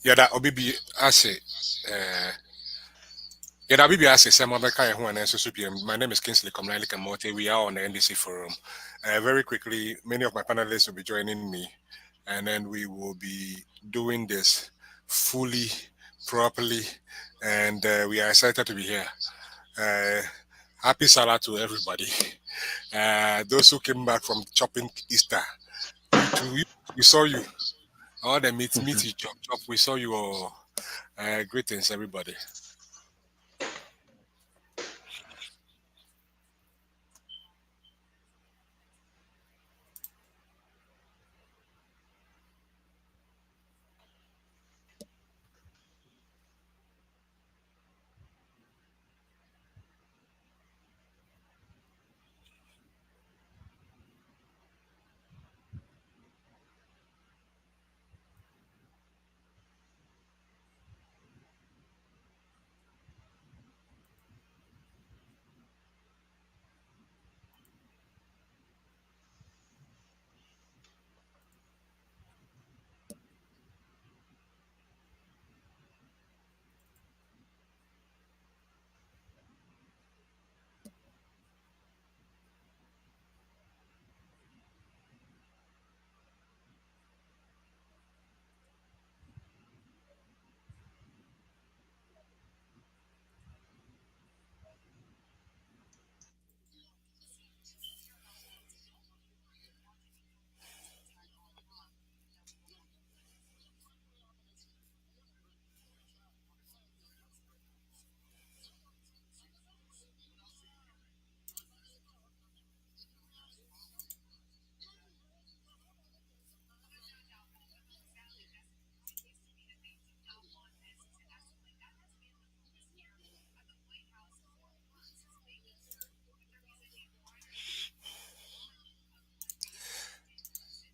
Yada obibi ase Yada bibi ase Samabeka who and SSNIT. My name is KINGSLEY like MORTEY. We are on the NDC forum. Very quickly, many of my panelists will be joining me, and then we will be doing this fully, properly, and we are excited to be here. Happy Salah to everybody. Those who came back from chopping Easter, we saw you. All the meat you chop. We saw you all. Greetings, everybody.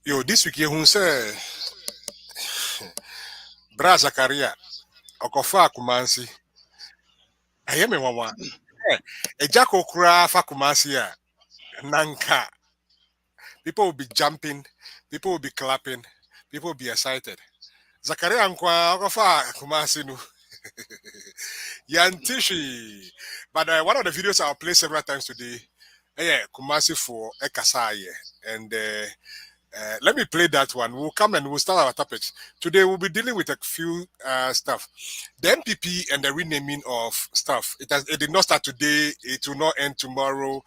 Yo, this week you say Bra Zakaria Okofa Kumansi. I am a mama. A Jacko Kura Fakumasi. Nanka. People will be jumping, people will be clapping, people will be excited. Zakaria Nkwa Okofa Kumasi nu. Yantishi. But one of the videos I'll play several times today. Kumasi for Ekasaye. And let me play that one. We'll come and we'll start our topics. Today we'll be dealing with a few stuff. The NPP and the renaming of stuff. It did not start today. It will not end tomorrow.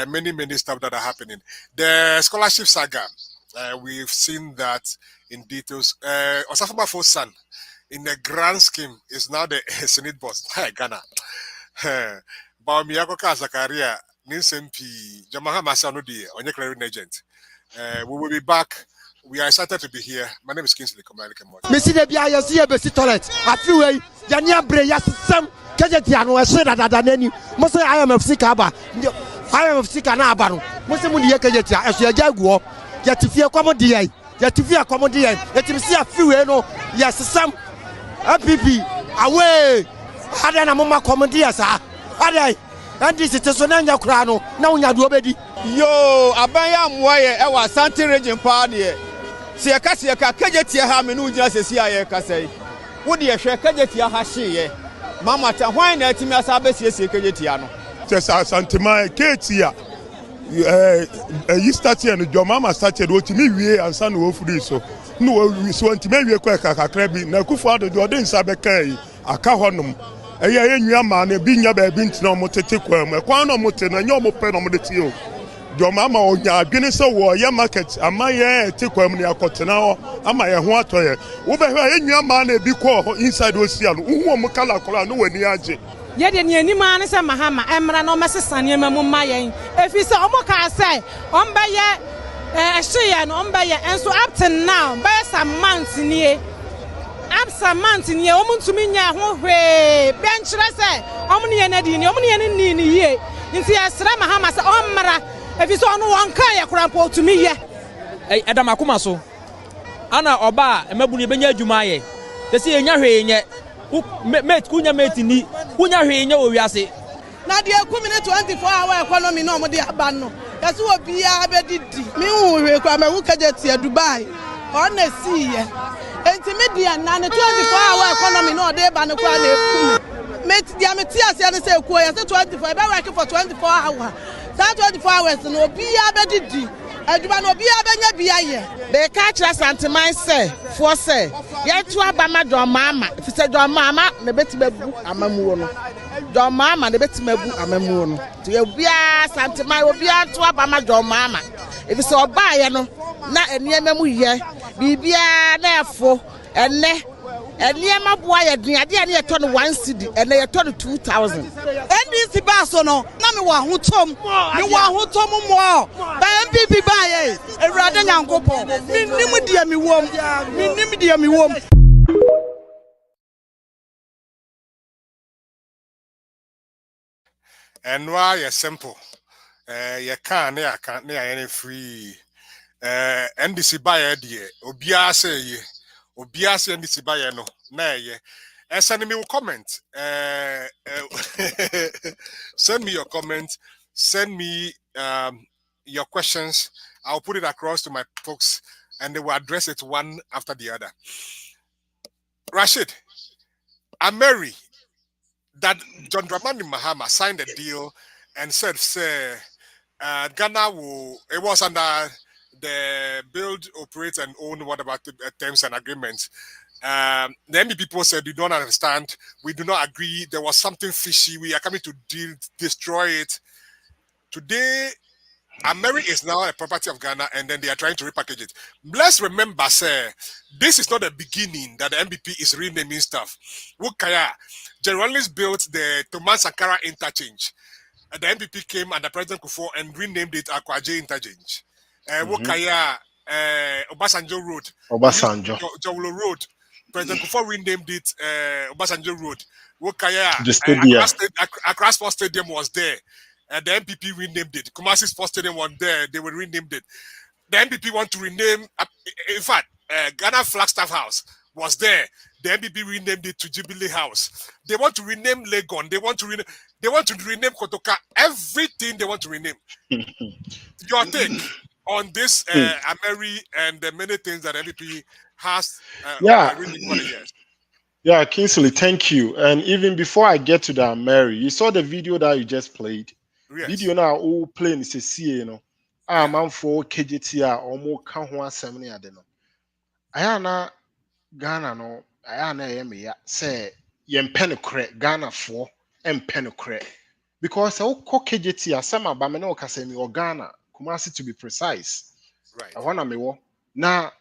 Many stuff that are happening. The scholarship saga. We've seen that in details. Osafo Marfo's son, in the grand scheme, is now the SSNIT boss. Hi, Ghana. Bawumia Zakaria, Ninsempi, Jamaha Masanudi, on your clearing agent. We will be back. We are excited to be here. My name is KINGSLEY. Messi de bia yesi e besi toilet. Afiwe yania bre yasam kejeti anu e se dada nani. Mo se IMF ka aba. IMF ka na aba no. Mo se mu de kejeti a so eja guo. Yatifie kwamo de yan. Yatifie kwamo de yan. Yatimsi afiwe no yasam NPP away. Ada na mo ma kwamo de yasa. Ada and this is Sonanya Krano. Now you do obedi. Yo, abaya mwaye ewa Santi region party. Si akasi akakejeti ha me no ujina sesi aye kasai. Wodi ye hwe kejeti ha hye. Mama ta hwan na atimi asa besiesie kejeti ano. Tesa santima ketia. Start here no jo mama started otimi wie ansa no ofuri so. No so antimi wie kwa kakra bi na kufu ado de ode nsa bekai aka honom. Eye enua ma na bi nya ba bi ntina o motete kwam. Kwa no mote na nya o mope no modete o. Jo mama onya adwene se wo ye market ama ye te kwam ne akotena ho ama ye ho atoye wo be hwa enua ma na bi ko inside osia no hu mo kala kola no wani age ye de ne ani ma ne se mahama emra no mesesane ma mu ma yen efi se omo ka say on be ye ehye no on be ye enso up to now be some months nie absa months nie omo ntumi nya ho hwe be nkyere se omo ne ye na di ni omo ne ye ni ye nti esra mahama se omra efi so no wan kan ye krampo tumi ye edam akoma so ana oba emabunu ye benya adwuma ye tese ye nya hwe nye mate kunya mate ni kunya hwe nye owiase na de ekumi ne 24 hour economy no mo de aba no yase obi ya abedidi mi hu hwe kwa ma wuka je tie Dubai on na si ye enti media na ne 24-hour economy no dey ba ne kwa na ekumi met dia me tia se ne say ekuo ya say 24 e be work for 24 hours that 24 hours no obi ya be didi aduma no obi ya be nya bia ye be ka kira santeman say for say ye to abama don mama if say don mama na betimabu amamuwo no don mama na betimabu amamuwo no to ye bia santeman obi ya to abama don mama if say oba ye no na eniema mu ye bibia na efo enne eniema boa ye duade ane ye to no 1 cedi enne ye to no 2000 NDC ba so no na me wa hotom mo ba MPP ba ye ewrade nyankopon minnim dia mi wom And why you simple? You can't, any free. NDC buyer dear, Obia say, NDC buyer no, nay, yeah. Send me a comment. Send me your comment. Send me your questions. I'll put it across to my folks, and they will address it one after the other. Rashid, Ameri, that John Dramani Mahama signed a deal and said, say, Ghana will, it was under the build, operate, and own, what about the terms and agreements. The MB people said, you don't understand, we do not agree, there was something fishy, we are coming to destroy it. Today, Ameri is now a property of Ghana, and then they are trying to repackage it. Let's remember, sir, this is not the beginning that the MBP is renaming stuff. Wukaya, Generalists built the Thomas Sankara interchange. The MPP came under President Kufuor and renamed it Akwaje Interchange. Wukaya, Obasanjo Road. Jawulo Road. President Kufuor renamed it Obasanjo Road. Wukaya, Accra Sports Stadium was there. The MPP renamed it. Kumasi Sports Stadium was there. They were renamed it. The MPP want to rename, in fact, Ghana Flagstaff House was there. The MPP renamed it to Jubilee House. They want to rename Legon. They want to rename Kotoka. Everything they want to rename. Your take on this Ameri and the many things that MPP has Yeah, Kingsley, thank you. And even before I get to the Ameri, you saw the video that you just played. Yes. Video now all playing is a CA, man for KJT or more Kahua Semini Adeno. Ayana Ghana no Ayana Emia say yen penocre Ghana for and penocre. Because I will call KJT as some Bameno Kasemi or Ghana, Kumasi to be precise. Right. I wanna me now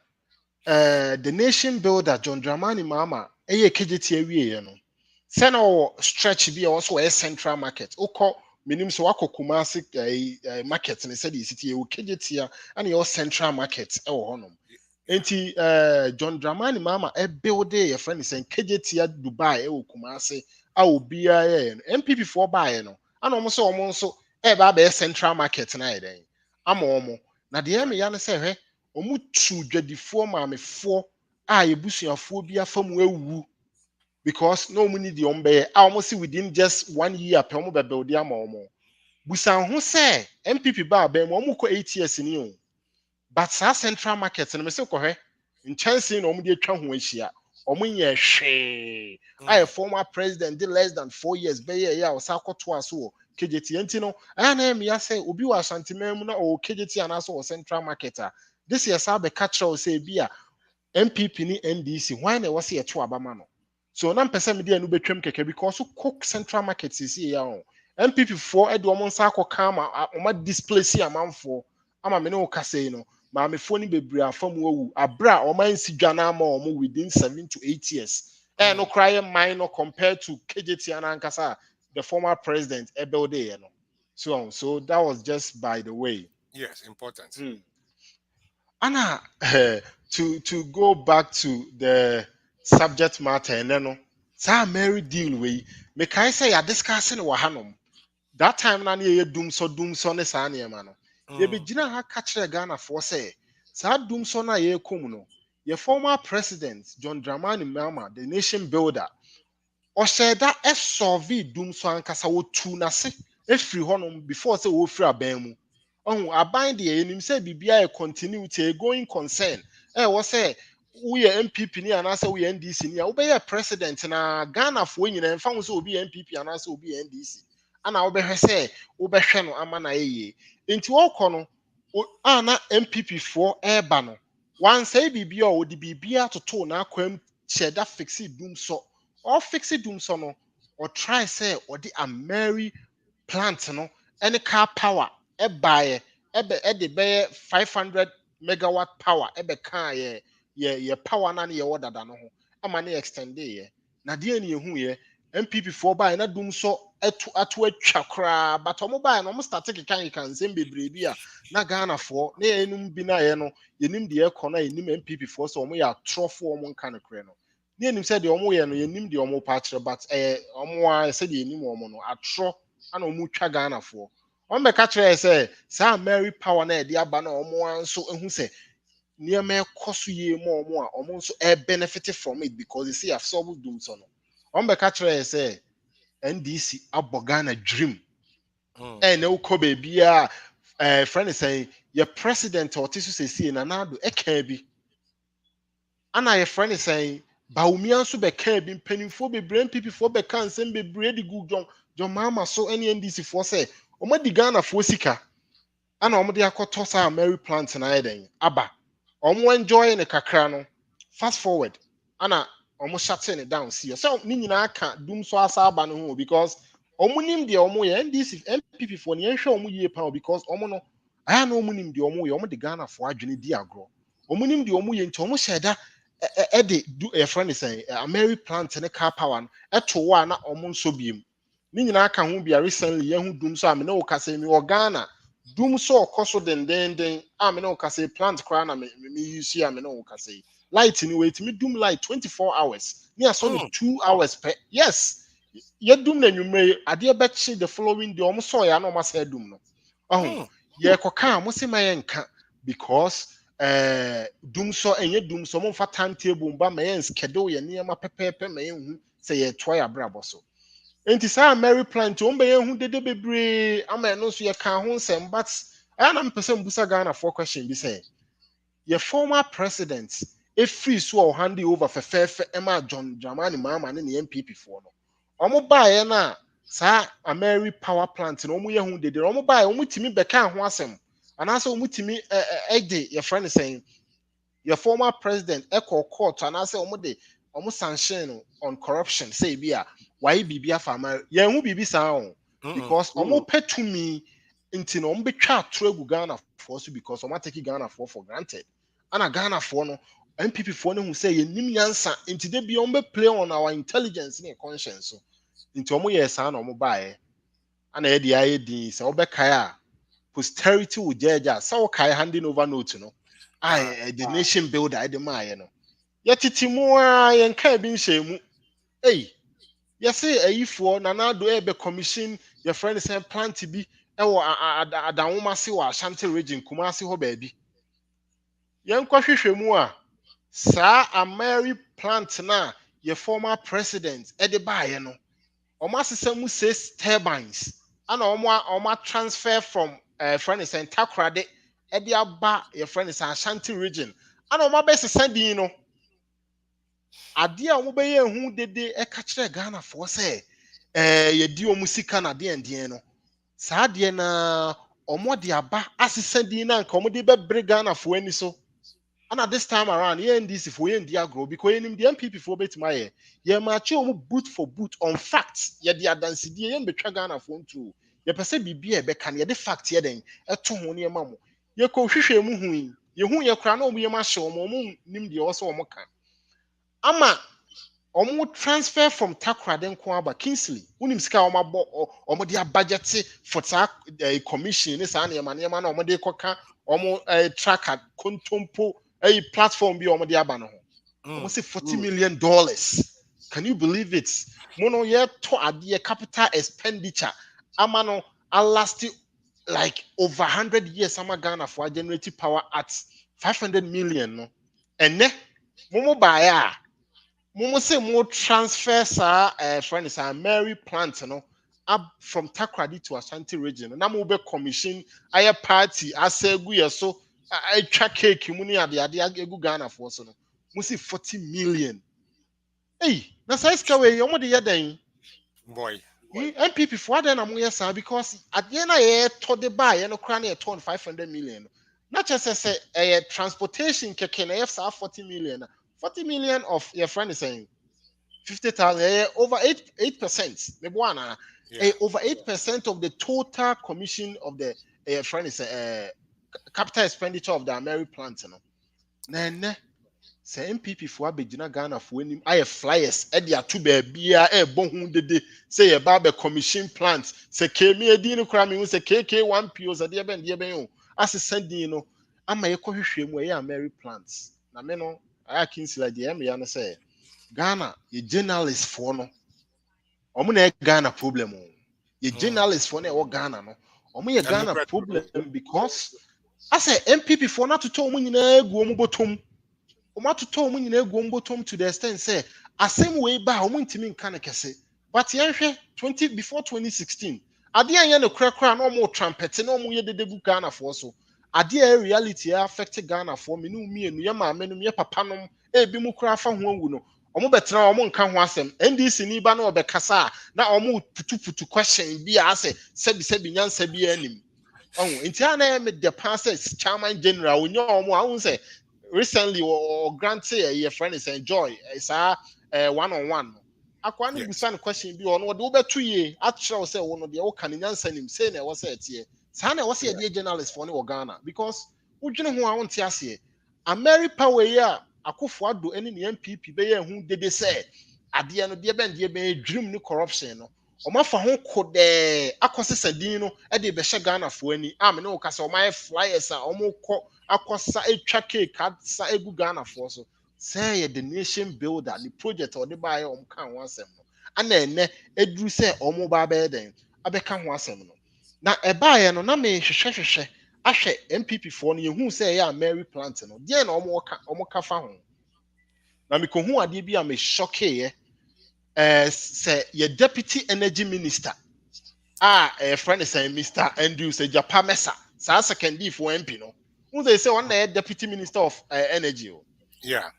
the nation builder John Dramani Mama, KJT you know. Send our stretch be also a central market. Oko minim so wako Kumasi market and said the city KJT and your central market honum. Enti John Dramani Mama build a friend is saying KJT Dubai Kumasi be MPP for buy no and almost a central market na then. I'm na the me yan say he omu tru dwadifo maame fo a ebusuafo bi afam ewu because no mu need the ombe almost within just 1 year pe omu be build am omo busan ho say MPP ba ba mu omu ko 8 years ni o but sa central market no me se ko he nchansi na omu de atwa ho ahia omu nye hwe I former president did less than 4 years be ya o sa koto aso KJT enti no ana me ya say obi wa santimam mu na o KJT anaso o central marketer this year sabe catch us say bia MPP ni NDC why na was here to abama no so na mpese me dey anu betwam keke because cook central market see ya on MPP for e de omo nsa akoka ma displace amanfo ama me no ka say no ma me fo ni bebre afam wu abra o man si dwana ama omo within 7 to 8 years no cry minor compared to KJT anankasa the former president Ebelde no so that was just by the way. Yes, important. Anna, to go back to the subject matter, and then sa Mary deal we make I say ya discussing wahanom. That time na ye doom so ne sa ne ma no. Ye be gina ha catch Ghana for say sa doom so na ye kom no. Your former president John Dramani Mahama, the nation builder, or said that a solve doom so ankasa wo tu na se efri honom before say wo free aban mu. I bind the enim say bibia a continuity a going concern. Was say we MPP ni anasa we NDC ni a be president na Ghana fo nyina mfa wo so obi MPP anasa obi NDC ana wo be hwe se wo be hwe no ama na yeye enti wo kɔ no ana MPP fo eba no wan say bibia o di bibia toto na akwam cheda fixi dum so or fixi dum so no or try say or the Ameri plant no any car power ebaye ebe be 500 megawatt power ebe kan ye power na ye order no ho ama na extend ye na de ni ehu ye MPP for buy na dum so atu atwa kra but omo buy no omo start kan nsem bebre bi a na Ghana for na enum bi na ye no yenim de ekɔ na yenim MPP for so omo ya trofo omo nka no kre no na yenim se de omo ye no yenim de omo pa kire but omo a se de yenim omo no atro ana omo twa Ghana for omo be ka kire se sa Mary power na e de aba na omo anso ehu se near cost ye more almost a benefit from it because you see I've solved doom son. On the catcher say NDC Abogana dream. And no kobe be a friend is saying your president or tissue say and anado a cabby. And I a friend is saying Bawumia so be cabin penning for be brain people for be can send be brady good John Mama so any NDC for say o ma di Ghana for sika. And omo de akoto sa Mary plant na eden aba omo enjoy ne kakra no fast forward ana omo shutting it down see so ni nyina aka dum so asa aba no ho because omo nim de omo ye NDC MPP for ne hwe omo ye pa because omo no aya na omo nim de omo ye omo de Ghana for adwene di agro omo nim de omo ye nti omo sheda e de do e friend say Ameri plant ne car power no eto wa na omo nso biem ni nyina aka ho bia recently ye hu dum so am na wo kasa mi Ghana dum so koso den am no ka say plant kra na me use am no ka say light ni wait me dum light 24 hours me aso no 2 hours per yes ye dum na nwumre ade be chi the following day omo so ya na omo say dum no oh ye koka mo se maye nka because dum so enye dum so mo fa timetable ba maye schedule ye niam pepepe maye hu say ye toy abrabo so enti sa Mary plant o mbe hu dede bebre ama no so ye kan ho nsem but I am person busa Ghana for question bi say your former president free so o hand over fefefe Emma John Dramani Mahama ne MPP for no omo bae na sa Ameri power plant no omo ye hu dede omo bae omo timi beka ho asem anase omo timi ede your friend saying your former president echo court anase omo de omo sanction on corruption say bia why bibia farmer ye hu bibi sa on because omo petumi nti no omo betwa atro egu Ghana for so because omo take Ghana for granted ana Ghana for no MPP for no hu say ye nim yansa nti de bia omo play on our intelligence and conscience so nti omo ye sa na omo bae ana ye de aye din say obekai a posterity will judge us so kai handing over note no the nation builder I demand no yetiti mu a yen ka bi nhemu hey yes say ayifo nanado ebe commission your friend say plant bi e wo adanwoma se wa Ashanti region Kumasi ho ba bi yen kwahwehwe mu a sa Ameri plant na your former president e de baaye no omo asesa mu 6 turbines ana omo transfer from friend say Takrade e de aba your friend say Ashanti region ana omo abesesa din no ade a omo beye hu dede e ka kire Ghana for say ye di omo sika na de endien no saa de na omo de aba asesa din na nka omo de be bre Ghana for ani so and this time around ye NDC for ye ndi agro because ye the MPP for betima ye match omo boot for boot on facts ye de adansidi ye mbetwa Ghana for ntu ye pese bibia e be kan ye de fact ye den eto ho ne ma mo ye ko hwehwe mu hu ye hu ye kra na omo ye ma hye omo nim de wo so omo kan ama omo transfer from Takrade nko aba KINGSLEY unim sika omo de budget for commission ni sa na na omo de koka omo tracker kontompo platform bi omo de aba no ho omo say $40 million. Can you believe it? Mono ye to ade capital expenditure ama no last like over 100 years ama Ghana for generating power at 500 million no ene momo baya momo say mo transfer sa friend is Ameri plant no up from Takrade to Ashanti region na mo be commission aye party asegu ye so I track cake mu ni ade egu Ghana for so no musi 40 million. Hey, na say ska we yomo de yeden. Boy. NPP for then am yes because at the end I to the buy no kra na 500 million. Not just say transportation keke na f 40 million. 40 million of your friend is saying 50,000 over 8%. Maybe one over 8% of the total commission of the friend is capital expenditure of the Ameri plant. No. Say NPP for abegyina Ghana for nim aye flyers e dia to baabia e bo hu dede say ye ba be commission plant say kemi edi no kra me hu say KK1PO say de ben o asesa din no ama ye kohwehwe mu ye Ameri plants na me no aya KINGSLEY de em ya no say Ghana ye journalist for no omo na Ghana problem o ye journalist for na e wo Ghana no omo ye Ghana problem because I say NPP for na to tell omo nyina egu omo botom Omatoto mu nyina egu ombotom to the extent say asem we ba omo ntimi nka ne kese but yenhwe 20 before 2016 ade anya ne krakra na omo trumpet na omo ye dede gu Ghana for so ade a reality affect Ghana for me no mienu ye maame no ye papa no e bi mu kra fa ho awu no omo betena omo nka ho asem NDC ni ba na obekasa na omo putu question bi a say sebi nyansa bi anim nti ana me the passes chairman general onyo omo ahun say recently or granted your friend is enjoy it's one-on-one akwa no busan question bi ono de obetu ye atchel say one de o kan nyansa nim say na wo say tie sa na wo say de journalist for ne Ghana because udwene ho a wonte ase Ameri power ya akofo ado ene ne NPP be ye hu dede say ade no de ben edwum ni corruption no omafa ho kode akosesa din no e de be hye Ghana fo ani am ne wo ka say omay flyers a omokọ akosa etwa cake sa egu Ghana for so say the nation builder the project or the buy kan ho asem no ana ene eduru say omo ba be den abeka ho asem no na e baaye no na me hwehwehwe ahwe NPP for no yehu say ya Ameri plant no de na omo ka fa ho na me ko hu ade bi a me shock say your deputy energy minister friend say Mr. Andrew say Japa Mesa sa second for MP no who they say one deputy minister of energy yeah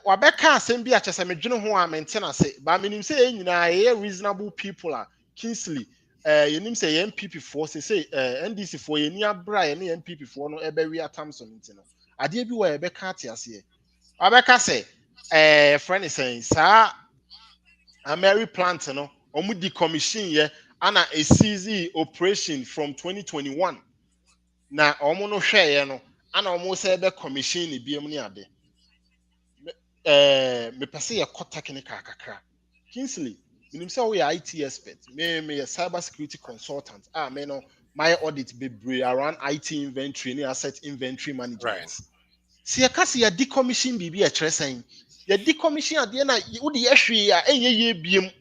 wabeka asem bi achese medwene ho a maintain say ba menim say nyina ye reasonable people a KINGSLEY yenim say MPP for say NDC for ye ni abra ye ne MPP for no ebe wi atamson nti no ade bi wa ebeka ate ase wabeka say friend say sa Ameri plant no omu decommission ye ana a CZ operation from 2021 na omu no hwe ye no ana omu say be commission ni biem ni ade me pese ye kota technical kakra KINGSLEY minim say we IT expert me cyber security consultant me no my audit be around IT inventory ni asset inventory management right si ye kase ye decommission bibi e kire sen ye decommission ade na wo de ye hwe a enye ye biem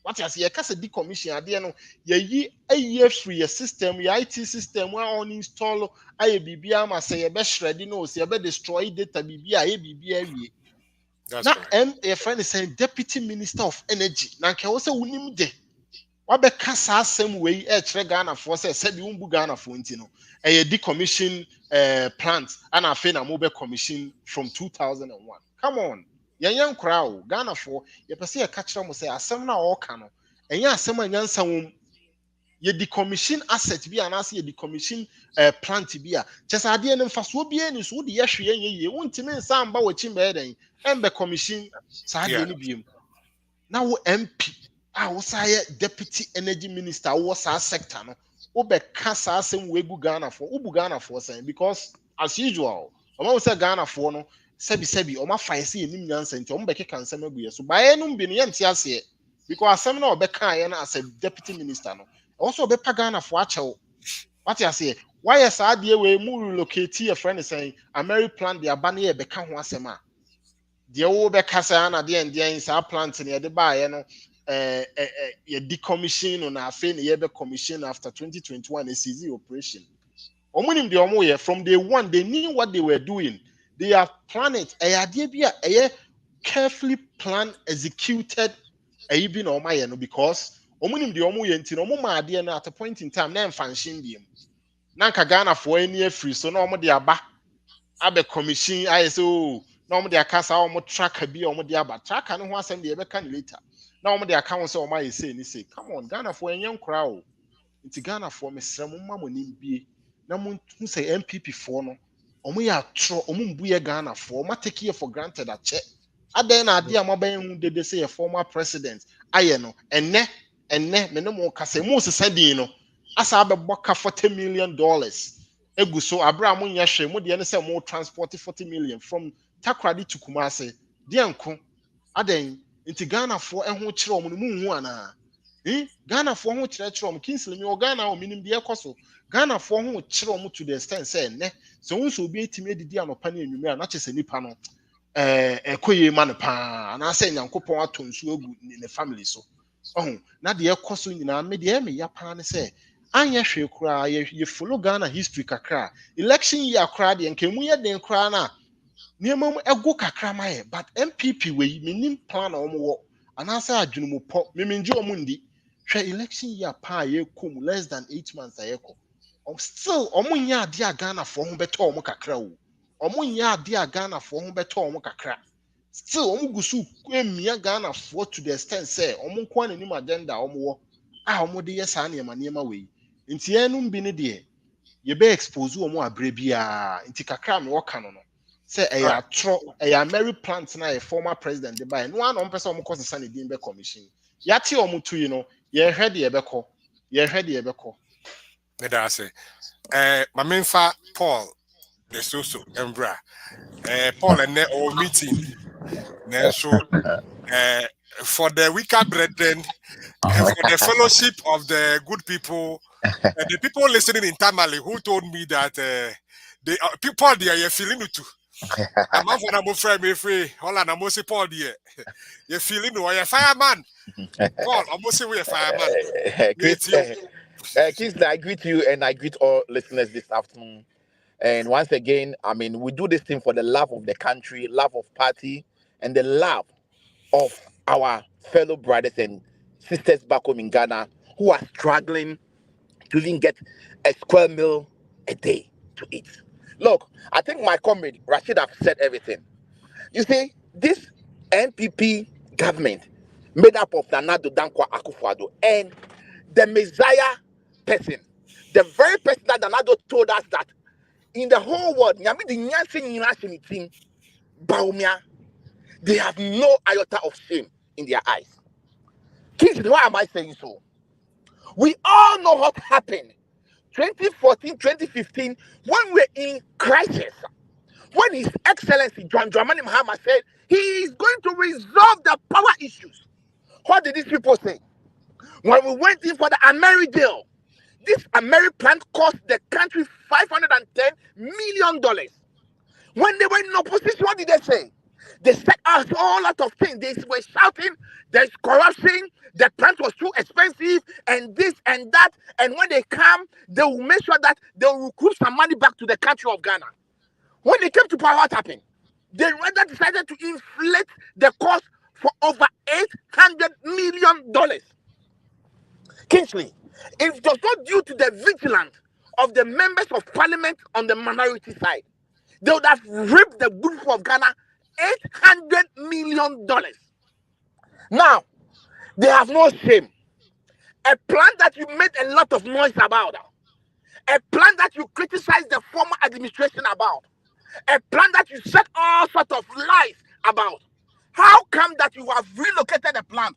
what you say kase decommission ade no ye yi aye free your system your IT system wa on install aye bibi ama say ye be shred no say ye be destroy data bibi a ye bibi awie na a friend is saying deputy minister of energy na nke wo say wunim de wa be kasa asem we e kire Ghana for say se bi umbu Ghana for nti no e decommission plant and afi na mo be commission from 2001 come on yen kra o Ghana for ye pese ye ka kire mo say asem na o ka no enye asem anyansa wom ye decommission asset bi anase ye decommission plant bi a chese ade ne mfaso bi ani so de ye hwe ye wontimi nsa mba wachi meden embe commission sa ade ne biem na wo MP wo say deputy energy minister wo sa sector no wo be ka sa asem we gu Ghana for wo bu Ghana for saying because as usual o ma say Ghana for no sebi o ma fa say enim nyansa nti o mo be keka nsem agu ye so bae no bi no ye ntia se because asem na o be ka ye na as a deputy minister no also be pa Ghana for achew what you say why yes ade we mu relocate your friend saying Ameri plant the aba na ye be ka ho asem a de wo be kasa na de ndien sa plant ne de ba ye no ye decommission na afi ne ye be commission after 2021 SCZ operation omunim de omo ye from day one they knew what they were doing they have planned it ade bi a carefully planned executed bi na omo ye no because omunim de omo ye nti no omo ma ade no at a point in time na emfanshin biem na nka Ghana for any free so na omo de aba abe commission I so na ɔmo de aka saa ɔmo tracker bi ɔmo de aba tracker no ho asɛm de yɛbɛka no later na ɔmo de aka ho sɛ ɔmo ayɛ sei ne sei come on Ghana for ɛnyɛ nkora o nti Ghana for mesrɛ mo mma mo nim bie na mo hu sɛ NPP for no ɔmo yɛ atoro ɔmo mbu yɛ Ghana for ɔmo take it for granted akyɛ adan na ade a mo aban hu dede sɛ yɛ former president ayɛ no ɛnɛ me ne mo kasa mo sesa din no asa abɛbɔ ka $40 million egu so abra mo nya hwe mo de ne sɛ mo transport $40 million from Takoradi to Kumasi deɛ nko adan nti Ghana for ɛho kyerɛ ɔmo no mu hu ana Ghana for ho kyerɛ kyerɛ ɔmo KINGSLEY mi o Ghana o minim deɛ ɛkɔ so Ghana for ho kyerɛ ɔmo to the extent sɛ ɛnɛ sɛ wo nso obi etimi edidi anopa ne enwumɛ a na kyɛ sɛ nipa no ɛkɔyɛ ma no paa anaasɛ nyankopɔn atɔ nsuo gu ne family so na deɛ ɛkɔ so nyinaa me deɛ me ya paa ne sɛ anyɛ hwee koraa yɛ follow Ghana history kakra election year koraa deɛ nkemu yɛ den koraa na nneɛma mu ɛgo kakra ma yɛ but NPP wei menim plan a ɔmo wɔ anaasɛ adwenumopɔ memengye ɔmo ndi hwɛ election year paa yɛkɔ mu less than 8 months a yɛkɔ still ɔmo nyɛ ade a Ghana for ho bɛtɔ ɔmo kakra o ɔmo nyɛ ade a Ghana for ho bɛtɔ ɔmo kakra still ɔmo gu so emia Ghana for to the extent sɛ ɔmo nko na nim agenda ɔmo wɔ a ɔmo de yɛ saa nneɛma wei nti ɛnum bi ne deɛ yɛbɛ expose ɔmo abrɛ biara nti kakra me wɔka no sɛ ɛyɛ atoro ɛyɛ Ameri plant na yɛ former president de buy no ana ɔmo pɛ sɛ ɔmo kɔ sesa ne din bɛ commission yɛate ɔmo tu yi no yɛhwɛ deɛ ɛbɛkɔ me da ase ma memfa Paul the soso embra Paul and our meeting so for the weaker brethren and for the fellowship of the good people the people listening in Tamale who told me that the people there are feeling it too. I'm not going to friend me free. Hold on, I'm going to say Paul there. You're feeling no, you're fireman. Paul, I'm going to say we're fireman. KINGSLEY, I greet you and I greet all listeners this afternoon. And once again, I mean, we do this thing for the love of the country, love of party, and the love of our fellow brothers and sisters back home in Ghana who are struggling to even get a square meal a day to eat. Look, I think my comrade Rashid have said everything. You see, this NPP government made up of Nana Dankwa Akufo-Addo and the Messiah person, the very person that Nana told us that in the whole world, Bawumia, they have no iota of shame in their eyes. KINGSLEY, why am I saying so? We all know what happened 2014, 2015, when we're in crisis. When His Excellency John Dramani Mahama said he is going to resolve the power issues. What did these people say? When we went in for the Ameri deal, this Ameri plant cost the country $510 million. When they were in opposition, what did they say? They said us a whole lot of things. They were shouting, there's corruption, the plant was too expensive, and this and that. And when they come, they will make sure that they will recruit some money back to the country of Ghana. When they came to power, what happened? They rather decided to inflate the cost for over $800 million. KINGSLEY, it was not due to the vigilance of the members of parliament on the minority side. They would have ripped the good people of Ghana $800 million. Now, they have no shame. A plan that you made a lot of noise about. A plan that you criticized the former administration about. A plan that you said all sorts of lies about. How come that you have relocated the plan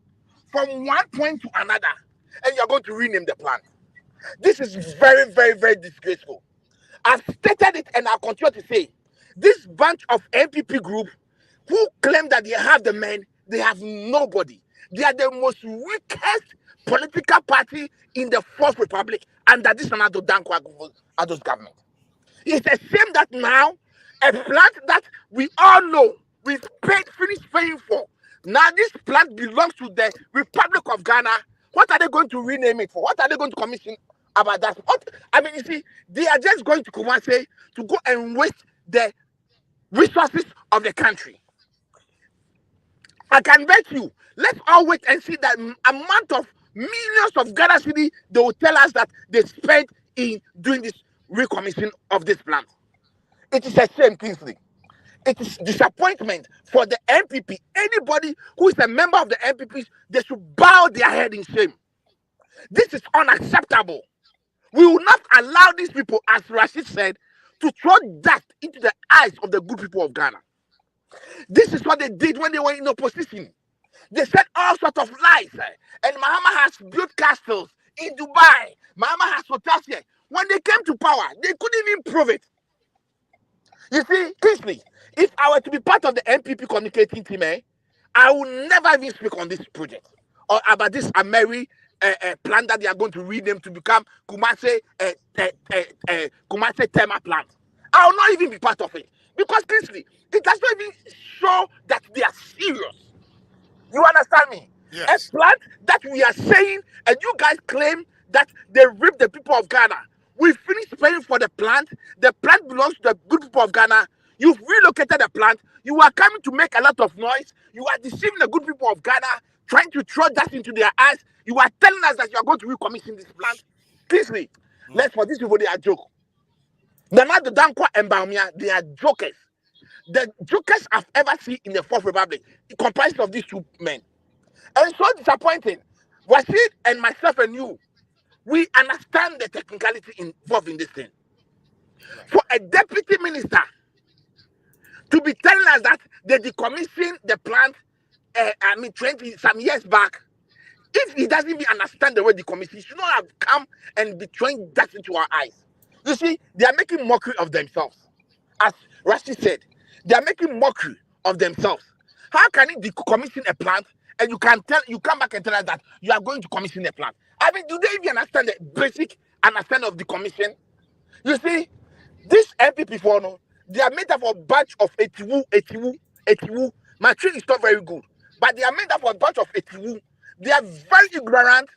from one point to another and you're going to rename the plan? This is very, very, very disgraceful. I've stated it and I'll continue to say, this bunch of NPP group who claim that they have the men, they have nobody. They are the most weakest political party in the Fourth Republic under this Addo Dankwa government. It's a shame that now a plant that we all know we finished paying for. Now this plant belongs to the Republic of Ghana. What are they going to rename it for? What are they going to commission about that? What I mean, you see, they are just going to Kumasi to go and waste the resources of the country. I can bet you, let's all wait and see that amount of millions of Ghana cedi they will tell us that they spent in doing this recommission of this plant. It is a shame, KINGSLEY. It is disappointment for the NPP. Anybody who is a member of the NPP, they should bow their head in shame. This is unacceptable. We will not allow these people, as Rashid said, to throw dust into the eyes of the good people of Ghana. This is what they did when they were in opposition. They said all sorts of lies. And Mahama has built castles in Dubai. Mahama has hotels here. When they came to power, they couldn't even prove it. You see, Kingsley, if I were to be part of the NPP communicating team, I will never even speak on this project or about this Ameri plan that they are going to rename to become Kumase Tema plant. I will not even be part of it because, Kingsley, it does not even show that they are serious. You understand me? Yes. A plant that we are saying, and you guys claim that they ripped the people of Ghana. We finished paying for the plant. The plant belongs to the good people of Ghana. You've relocated the plant. You are coming to make a lot of noise. You are deceiving the good people of Ghana, trying to throw that into their eyes. You are telling us that you are going to recommission this plant. Kingsley, let's for these people, they are joke. Nana the Dankwa and Bawumia, they are jokers. The jokers I've ever seen in the Fourth Republic, it comprises of these two men. And so disappointing. Rashid and myself and you, we understand the technicality involved in this thing. For a deputy minister to be telling us that they decommissioned the plant, 20 some years back, if he doesn't even understand the way decommission, he should not have come and be throwing that into our eyes. You see, they are making mockery of themselves. As Rashid said, they are making mockery of themselves. How can you decommission a plant and you come back and tell us that you are going to commission a plant? I mean, do they even understand the basic understanding of the commission? You see, this NPP for no, they are made up of a bunch of etiwu. My tree is not very good, but they are made up of a bunch of etiwu. They are very ignorant,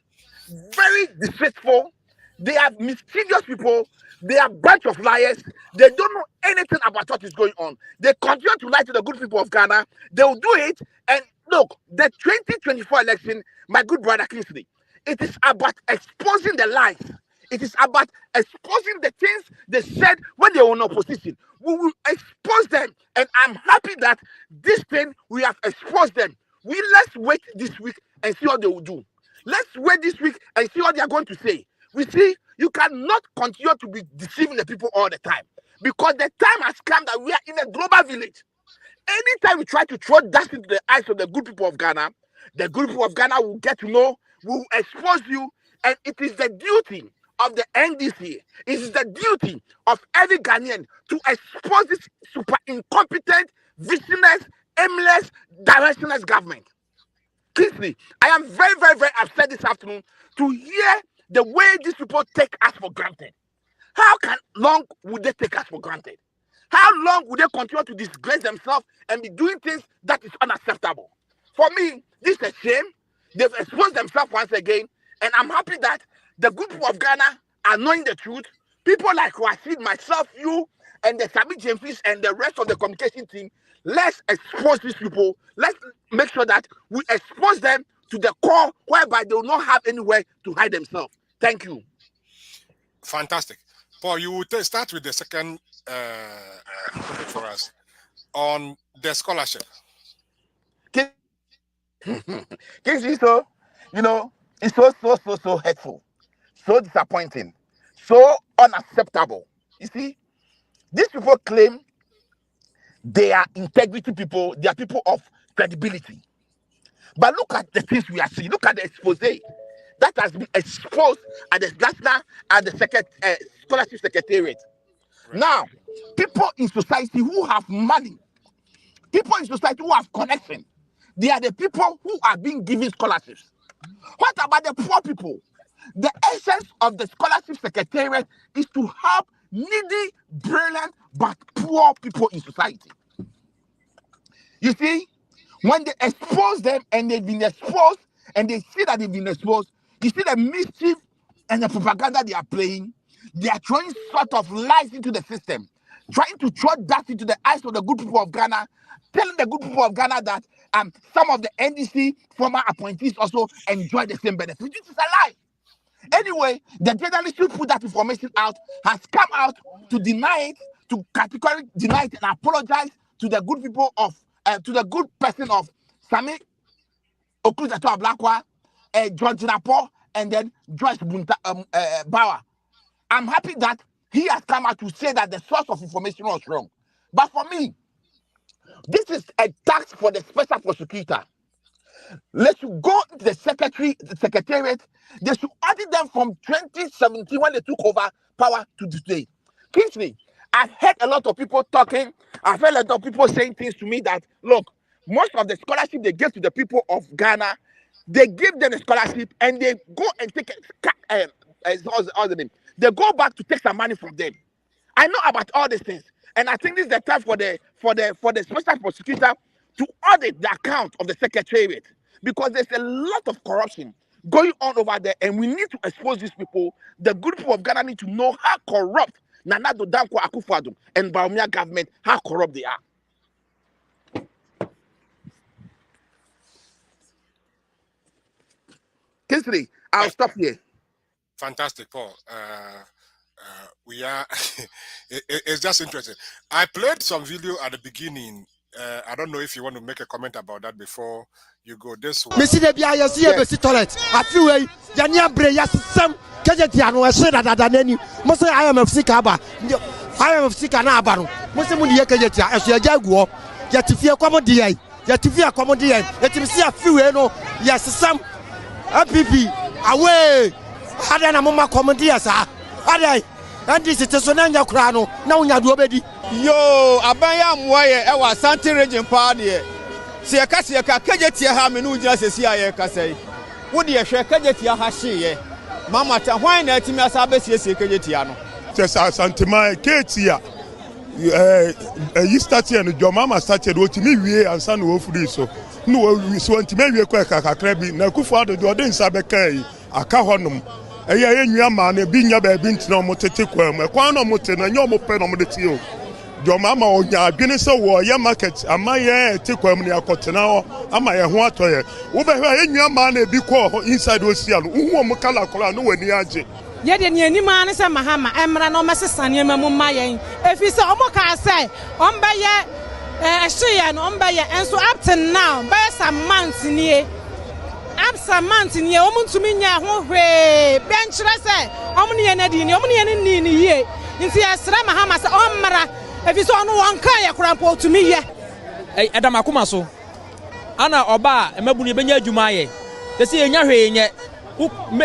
very deceitful. They are mischievous people. They are a bunch of liars. They don't know anything about what is going on. They continue to lie to the good people of Ghana. They will do it. And look, the 2024 election, my good brother Kingsley, it is about exposing the lies. It is about exposing the things they said when they were in opposition. We will expose them. And I'm happy that this thing, we have exposed them. Let's wait this week and see what they will do. Let's wait this week and see what they are going to say. We see, you cannot continue to be deceiving the people all the time. Because the time has come that we are in a global village. Anytime we try to throw dust into the eyes of the good people of Ghana, the good people of Ghana will get to know, will expose you, and it is the duty of the NDC, it is the duty of every Ghanaian to expose this super incompetent, visionless, aimless, directionless government. Kingsley, I am very, very, very upset this afternoon to hear the way these people take us for granted. How long would they take us for granted? How long would they continue to disgrace themselves and be doing things that is unacceptable? For me, this is a shame. They've exposed themselves once again, and I'm happy that the good people of Ghana are knowing the truth. People like Rashid, myself, you, and the Sami James and the rest of the communication team, let's expose these people. Let's make sure that we expose them to the core, whereby they will not have anywhere to hide themselves. Thank you. Fantastic. Paul, you will start with the second for us on the scholarship. So, you know, it's so hurtful, so disappointing, so unacceptable. You see, these people claim they are integrity people, they are people of credibility. But look at the things we are seeing. Look at the expose that has been exposed at the national, at the scholarship secretariat. Right. Now, people in society who have money, people in society who have connection, they are the people who are being given scholarships. What about the poor people? The essence of the scholarship secretariat is to help needy, brilliant, but poor people in society. You see, when they expose them and they've been exposed and they see that they've been exposed, you see the mischief and the propaganda they are playing. They are throwing sort of lies into the system, trying to throw that into the eyes of the good people of Ghana, telling the good people of Ghana that some of the NDC former appointees also enjoy the same benefits. This is a lie. Anyway, the journalist who put that information out has come out to deny it, to categorically deny it and apologize to the good people of, to the good person of Sami Okuzato Ablakwa, George Napo, and then Joyce Bunta Bauer. I'm happy that he has come out to say that the source of information was wrong. But for me, this is a task for the special prosecutor. Let's go to the secretariat. They should audit them from 2017 when they took over power to today. KINGSLEY, I've heard a lot of people talking. I've heard a lot of people saying things to me that, look, most of the scholarship they give to the people of Ghana, they give them a scholarship and they go and take the name. They go back to take some money from them. I know about all these things, and I think this is the time for the special prosecutor to audit the account of the secretariat, because there's a lot of corruption going on over there, and we need to expose these people. The good people of Ghana need to know how corrupt Nana Addo Akufo-Addo and Bawumia government, how corrupt they are. KINGSLEY, I'll stop here. Fantastic, Paul. We are. It's just interesting. I played some video at the beginning. I don't know if you want to make a comment about that before you go. This one. Missy de Bia, you see a best toilet. I feel way. Yania Bray, yes, some Kajatiano, I said that any. Most I am of Sikaba. I am of Sikanabano. Most of the Kajatia, as your jaguar. Yet if you are comedy, yet if you are comedy, yet you see a few, yes, some NPP away. Adana mama comedy, sir. Adai. And this is a Sonanya Crano. Now you are already. Yo, abaya mwaye ewa Santi region party. Siaka kajetia ha menu jina se ya kasai. Wodi ye hwe kajetia ha hye. Mama ta hwan na atimi asabe sie kajetia no. Tesa santima ketia. You started and your mama started what me wie ansa na ofuri so. No we so antime wie kwa kakra bi na Akufo-Addo do den sabe kai aka honom. Eya enua ma na bi nya ba bi ntina mo tete kwa mu. Kwa no mo te na nya mo pe no mo de ti o. Your mama onya adwene se wo ye market ama ye te kwa mu ne akotena ho ama ye ho atoye. Wo be hwa enua ma na bi ko inside osia no. Hu mo kala kola no wani age. Ye de ne ani ma ne se mahama emra no mesesa ne mamu ma yen. Efi se omo ka se ombe ye ehye no ombe ye enso up to now be some months nie. Absamant ni e omuntumi nya ho hwe benchire se omne ye na di ni omne ye ni ni ye nti esra mahama se ommra efi so no wonka ye krampo otumi ye edam akoma so ana oba emabunu benya adwuma ye tese enya hwe nye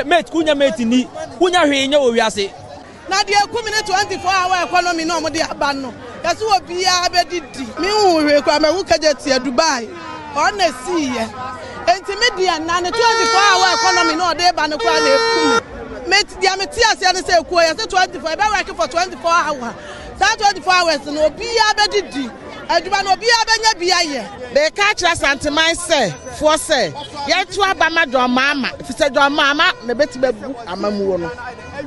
mate kunya mate ni kunya hwe nye owiase na de ekumi ne 24 hour economy no mo de aba no yesi obi ya abedidi mi hu hwe kwa mawu kajetia Dubai ona si ye enti media na ne 24 hour economy no dey ba ne kwa na ekumi media metia se ne se ekuo ya se 24 e be work for 24 hours that 24 hours no obi ya bedidi aduma no obi ya benya bia ye be ka kira santiman se for se ye tu abama do mama fi se do mama ne betimabu amamuwo no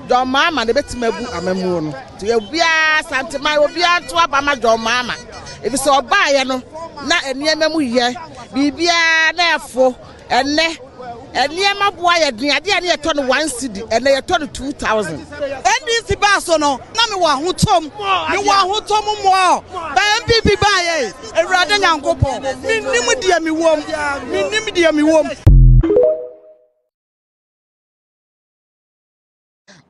do mama ne betimabu amamuwo no to ye bia santiman obi ya tu abama do mama if se oba ye no na eniemamu ye bibia na efo enne eniema boa ye den ade ne ye to no 1 cedi enne ye to no 2000 NDC ba so no na me wa hotom mo ba NPP ba ye ewrade nyankopon minnim dia mi wom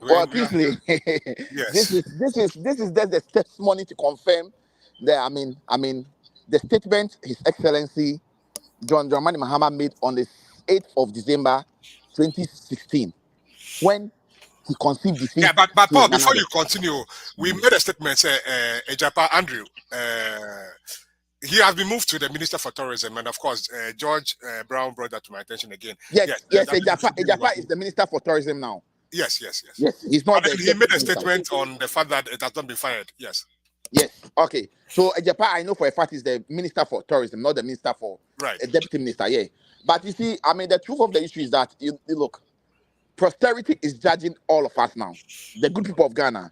Well, KINGSLEY, Yes. this is just the testimony to confirm that I mean the statement His Excellency John Dramani Mahama made on the 8th of December 2016 when he conceived the Yeah, but Paul, before you continue, we made a statement. Ejapa Andrew, he has been moved to the Minister for Tourism, and of course, George Brown brought that to my attention again. Yes, Ejapa is the Minister for Tourism now. Yes. He's not. He made a statement on the fact that it has not been fired. Yes. Yes. Okay. So Ejapa, I know for a fact is the Minister for Tourism, not the Minister for a Deputy Minister. Yeah. But you see, the truth of the issue is that you look, posterity is judging all of us now, the good people of Ghana.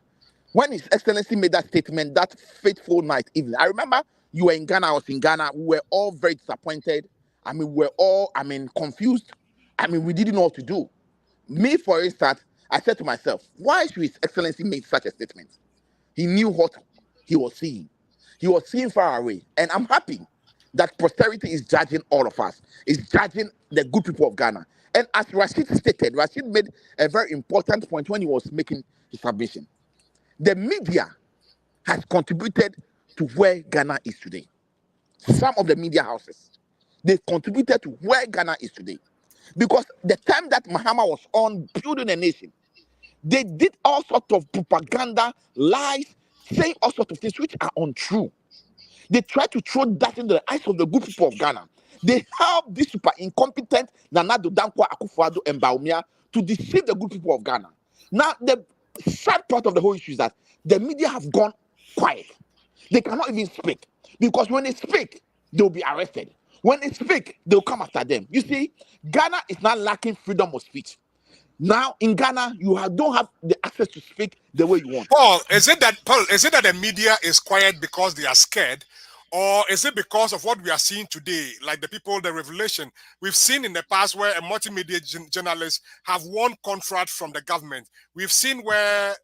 When His Excellency made that statement, that fateful night evening, I remember you were in Ghana, I was in Ghana. We were all very disappointed. We were all, confused. We didn't know what to do. Me, for instance, I said to myself, why should His Excellency make such a statement? He knew what he was seeing. He was seeing far away. And I'm happy that posterity is judging all of us, is judging the good people of Ghana. And as Rashid stated, Rashid made a very important point when he was making his submission. The media has contributed to where Ghana is today. Some of the media houses, they contributed to where Ghana is today. Because the time that Mahama was on building a nation, they did all sorts of propaganda, lies, saying all sorts of things which are untrue. They tried to throw that into the eyes of the good people of Ghana. They helped this super incompetent Nana Addo Akufo-Addo and Bawumia to deceive the good people of Ghana. Now, the sad part of the whole issue is that the media have gone quiet. They cannot even speak. Because when they speak, they'll be arrested. When they speak, they'll come after them. You see, Ghana is not lacking freedom of speech. Now, in Ghana, don't have the access to speak the way you want. Paul, is it that the media is quiet because they are scared? Or is it because of what we are seeing today, like the revelation we've seen in the past where a multimedia journalist have won contract from the government? We've seen where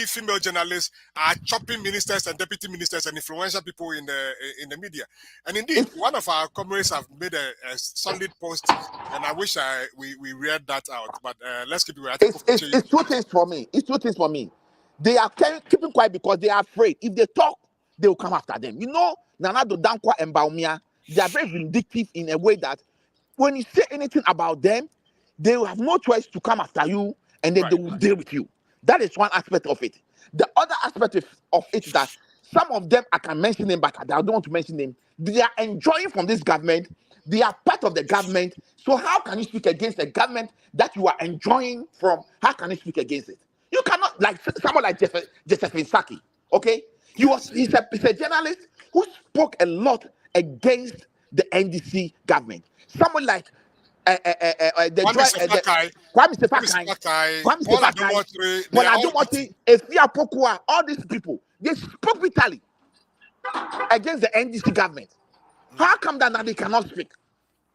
female journalists are chopping ministers and deputy ministers and influential people in the media. And indeed, one of our comrades have made a solid post, and I wish we read that out. But let's keep it. It's two things for me. It's two things for me. They are keeping quiet because they are afraid. If they talk, they will come after them. You know, Nana Addo and Bawumia, they are very vindictive in a way that when you say anything about them, they will have no choice to come after you, and then they will deal with you. That is one aspect of it. The other aspect of it is that some of them, I can mention them, but I don't want to mention them. They are enjoying from this government. They are part of the government. So how can you speak against a government that you are enjoying from? How can you speak against it? You cannot, like someone like Josephine Saki, okay? He's a journalist who spoke a lot against the NDC government. Someone like Kwame Sefakai, Paul Adomoti, Efia Pokua, all these people, they spoke bitterly against the NDC government. How come that now they cannot speak?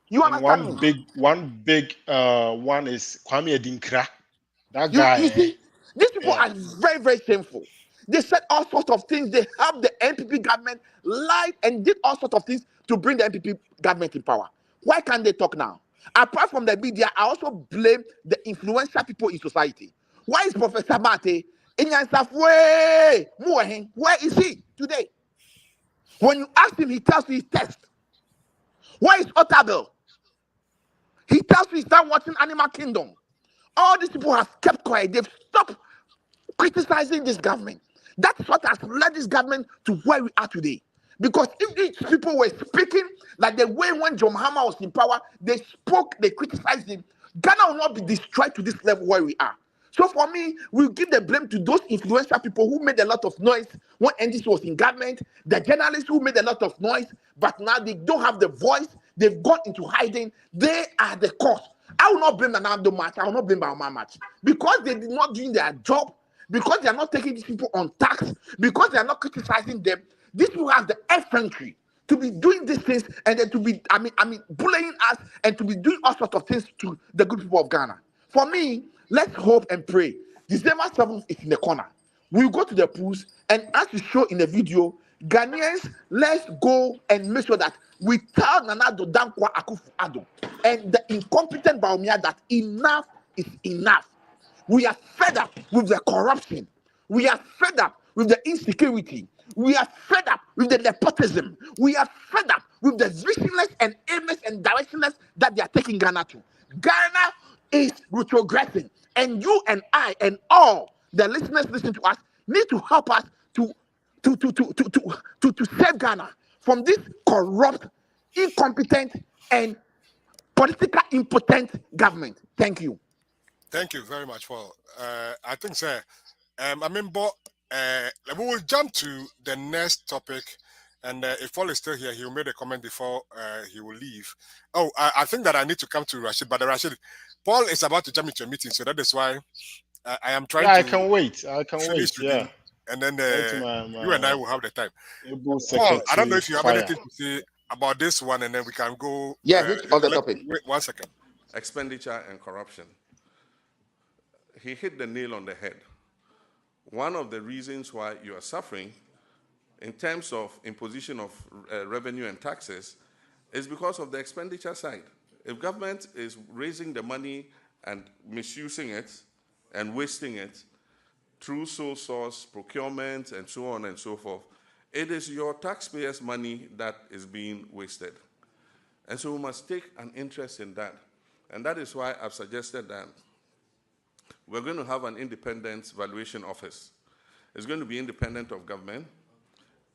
You understand One big one is Kwame Adinkra. That guy. You see, these people are very, very shameful. They said all sorts of things. They helped the NPP government, lied and did all sorts of things to bring the NPP government in power. Why can't they talk now? Apart from the media, I also blame the influential people in society. Why is Professor Mate in Yansafwe? Where is he today? When you ask him, he tells you his test. Why is Otabel? He tells you he started watching Animal Kingdom. All these people have kept quiet. They've stopped criticizing this government. That's what has led this government to where we are today. Because if these people were speaking like the way when John Mahama was in power, they spoke, they criticized him, Ghana will not be destroyed to this level where we are. So for me, we'll give the blame to those influential people who made a lot of noise when NDC was in government, the journalists who made a lot of noise, but now they don't have the voice, they've gone into hiding, they are the cause. I will not blame Nana Addo much, I will not blame Bawumia much. Because they did not do their job, because they are not taking these people on tax, because they are not criticizing them, these people have the effrontery to be doing these things and then to be, bullying us and to be doing all sorts of things to the good people of Ghana. For me, let's hope and pray. December 7th is in the corner. We'll go to the polls, and as you show in the video, Ghanaians, let's go and make sure that we tell Nana Addo Akufo-Addo and the incompetent Bawumia that enough is enough. We are fed up with the corruption. We are fed up with the insecurity. We are fed up with the nepotism. We are fed up with the visionless and aimless and directionless that they are taking Ghana to. Ghana is retrogressing, and you and I and all the listeners listening to us need to help us to save Ghana from this corrupt, incompetent, and politically impotent government. Thank you. Thank you very much, Paul. I think, sir, we will jump to the next topic, and if Paul is still here, he will make a comment before he will leave. Oh, I think that I need to come to Rashid, but Rashid, Paul is about to jump into a meeting, so that is why I am trying to. I can wait. Yeah. And then you and I will have the time. Paul, I don't know if you have anything to say about this one, and then we can go. Yeah, which other topic? Wait 1 second. Expenditure and corruption. He hit the nail on the head. One of the reasons why you are suffering in terms of imposition of revenue and taxes is because of the expenditure side. If government is raising the money and misusing it and wasting it through sole source procurement and so on and so forth, it is your taxpayers' money that is being wasted. And so we must take an interest in that. And that is why I've suggested that we're going to have an independent valuation office. It's going to be independent of government.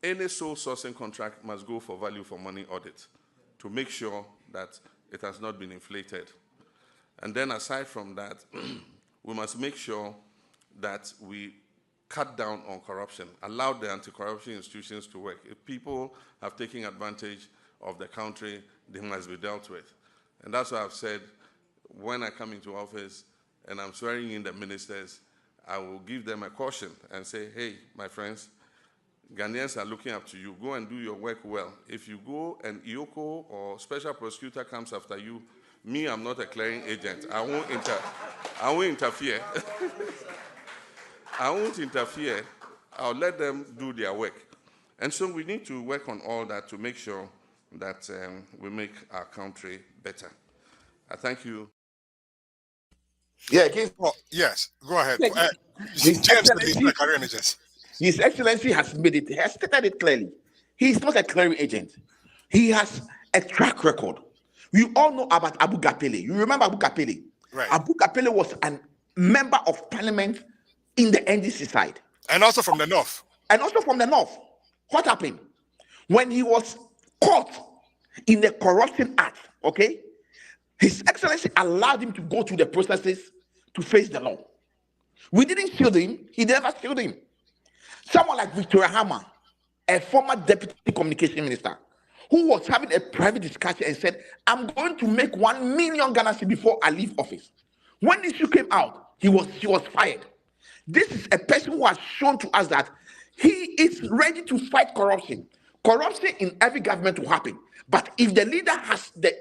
Any sole sourcing contract must go for value for money audit to make sure that it has not been inflated. And then aside from that, we must make sure that we cut down on corruption, allow the anti-corruption institutions to work. If people have taken advantage of the country, they must be dealt with. And that's why I've said, when I come into office and I'm swearing in the ministers, I will give them a caution and say, hey, my friends, Ghanaians are looking up to you. Go and do your work well. If you go and IOCO or special prosecutor comes after you, me, I'm not a clearing agent. I won't interfere. I won't interfere. I'll let them do their work. And so we need to work on all that to make sure that we make our country better. I thank you. Yeah, yes, go ahead. His Excellency has made it, has stated it clearly. He is not a clearing agent. He has a track record. We all know about Abu Gapele. You remember Abu Gapele? Right. Abu Gapele was a member of parliament in the NDC side. And also from the north. What happened? When he was caught in the corruption act, okay, His Excellency allowed him to go through the processes to face the law. We didn't shield him. He never shielded him. Someone like Victoria Hammer, a former deputy communication minister, who was having a private discussion and said, I'm going to make 1 million Ghana cedis before I leave office. When the issue came out, she was fired. This is a person who has shown to us that he is ready to fight corruption. Corruption in every government will happen. But if the leader has the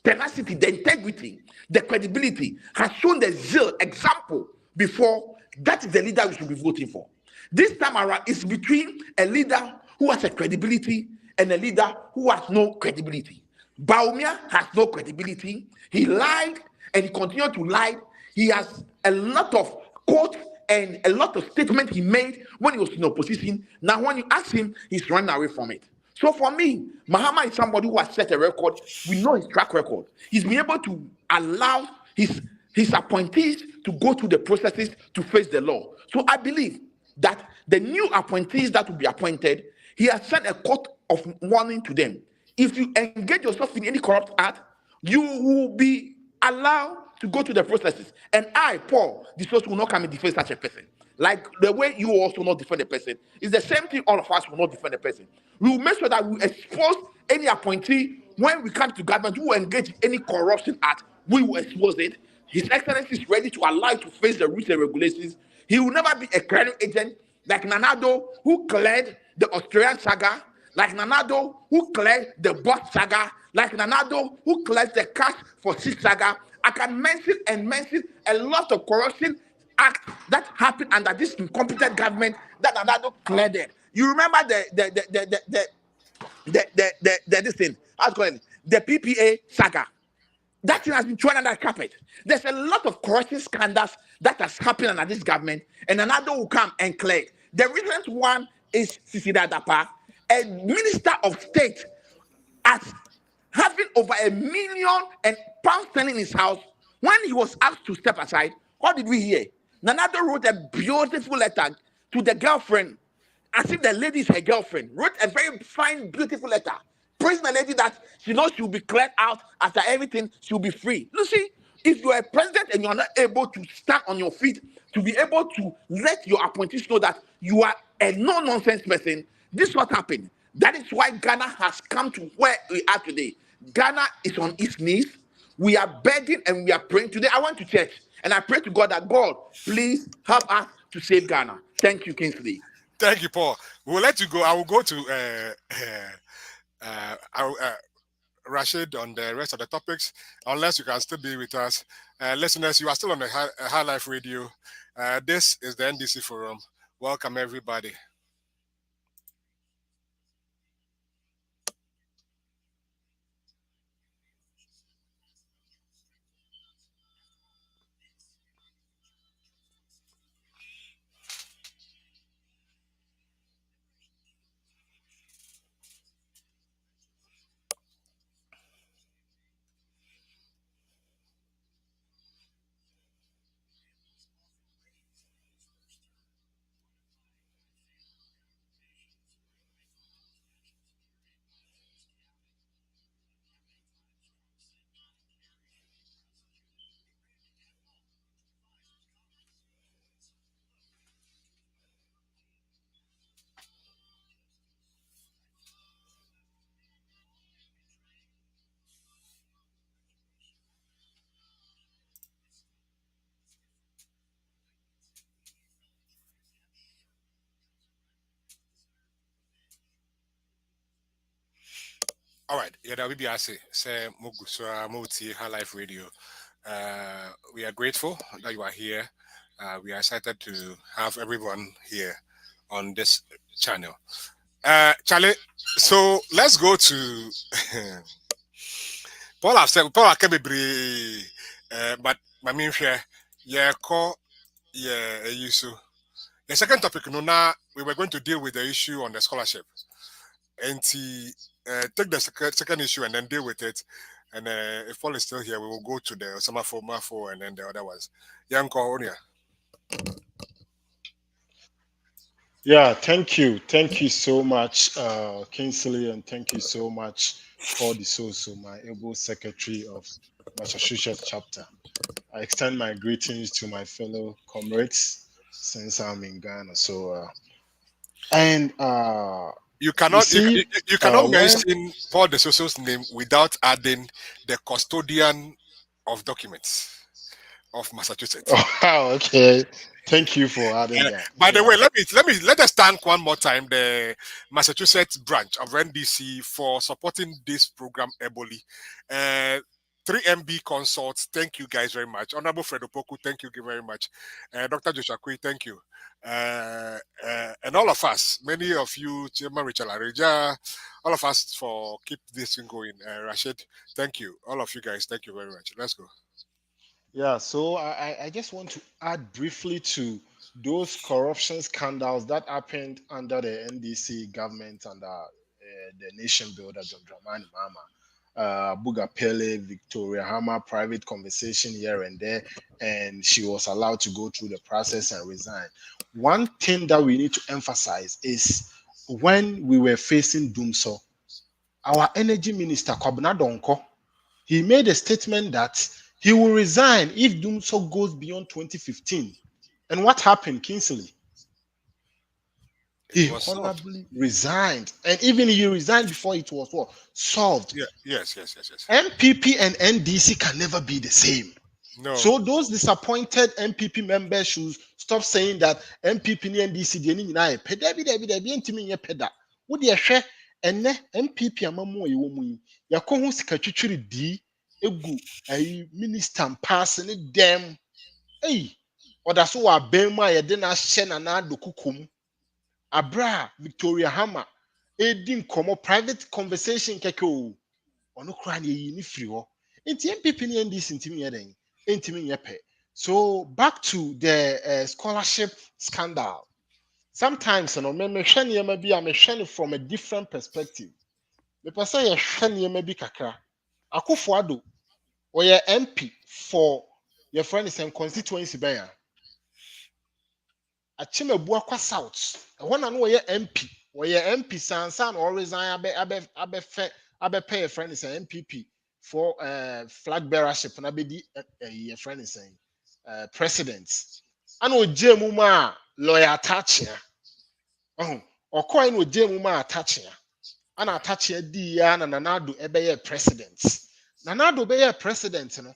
tenacity, the integrity, the credibility, has shown the zeal, example before, that is the leader we should be voting for. This time around, it's between a leader who has a credibility and a leader who has no credibility. Bawumia has no credibility. He lied and he continued to lie. He has a lot of quotes and a lot of statements he made when he was in opposition. Now, when you ask him, he's running away from it. So for me, Mahama is somebody who has set a record. We know his track record. He's been able to allow his appointees to go through the processes to face the law. So I believe that the new appointees that will be appointed, he has sent a court of warning to them. If you engage yourself in any corrupt act, you will be allowed to go to the processes. And I, Paul, this will not come and defend such a person. Like the way you also not defend a person. It's the same thing all of us will not defend a person. We will make sure that we expose any appointee when we come to government who engage in any corruption act, we will expose it. His Excellency is ready to allow to face the rules and regulations. He will never be a clearing agent like Nanado, who cleared the Australian SAGA, like Nanado, who cleared the Boss SAGA, like Nanado, who cleared the cash for 6 SAGA. I can mention a lot of corruption acts that happened under this incompetent government that Nanado cleared it. You remember this thing, the PPA SAGA. That thing has been thrown under the carpet. There's a lot of corruption scandals that has happened under this government, and another will come and clear. The recent one is Sisida Dapa, a minister of state, as having over £1 million in his house. When he was asked to step aside, what did we hear? Nanado wrote a beautiful letter to the girlfriend, as if the lady is her girlfriend. Wrote a very fine, beautiful letter, praising the lady that she knows she will be cleared out after everything, she will be free. You see, if you are a president and you are not able to stand on your feet to be able to let your appointees know that you are a no-nonsense person, this is what happened. That is why Ghana has come to where we are today. Ghana is on its knees. We are begging and we are praying. Today I went to church and I pray to God that God, please help us to save Ghana. Thank you, Kingsley. Thank you, Paul. We'll let you go. I will go to Rashid on the rest of the topics, unless you can still be with us. Listeners, you are still on the Highlife Radio. This is the NDC Forum. Welcome, everybody. All right, yeah, that will be say Mugusura Multi Highlife Radio. We are grateful that you are here. We are excited to have everyone here on this channel. Charlie, so let's go to Paul. I've said Paul can be but my main share, yeah, call, yeah, you so. The second topic, no, now we were going to deal with the issue on the scholarship, and take the second issue and then deal with it. And if Paul is still here, we will go to the Osafo, Marfo, and then the other ones. Young Coronia. Yeah, thank you. Thank you so much, Kingsley, and thank you so much, Paul D'Souza, my able secretary of Massachusetts chapter. I extend my greetings to my fellow comrades since I'm in Ghana. So, and You you cannot see, you cannot when mention Paul D'Souza's name without adding the custodian of documents of Massachusetts. oh, okay, thank you for adding that. By the Yeah. way, let us thank one more time the Massachusetts branch of NDC for supporting this program ably. 3MB Consults, thank you guys very much. Honorable Fred Opoku, thank you very much. Dr. Joshua Kui, thank you. And all of us, many of you, Chairman Richard Lareja, all of us for keep this thing going. Rashid, thank you. All of you guys, thank you very much. Let's go. Yeah, so I just want to add briefly to those corruption scandals that happened under the NDC government, under the nation builder John Dramani Mahama, Buga Pele, Victoria Hammer, private conversation here and there, and she was allowed to go through the process and resign. One thing that we need to emphasize is when we were facing Doomso, our energy minister, Kwabena Donko, he made a statement that he will resign if Doomso goes beyond 2015. And what happened, Kingsley? He honorably resigned. And even he resigned before it was what? Solved. Yeah, yes. NPP and NDC can never be the same. No. So those disappointed NPP members should stop saying that NPP and NDC and NPP amamu ewomu yakohu sikatwitwiri di egu minister passing them. Hey, or that's what Bema yede na hye na do kukum. Abra Victoria Hammer edin komo private conversation keke o. Ono kra na yi ni firi ho. Enti NPP ni NDC ntimi yeden. Ntimi yepe. So back to the scholarship scandal. Sometimes you know me hwe niema bi a me hwe from a different perspective. Me pese ye hwe niema bi kakra. Akufo Addo oye MP for your friend is in constituency baya. Achimabuakwa South. When I know oye MP, oye MP sansan or resign abe pay a friend is an MPP for flag bearership and abedi a friend is saying president. I know Jemuma lawyer attaching. Oh, or coin with Jemuma attaching. And attach a D and Nanado ebeye president. Nanado be president, you know.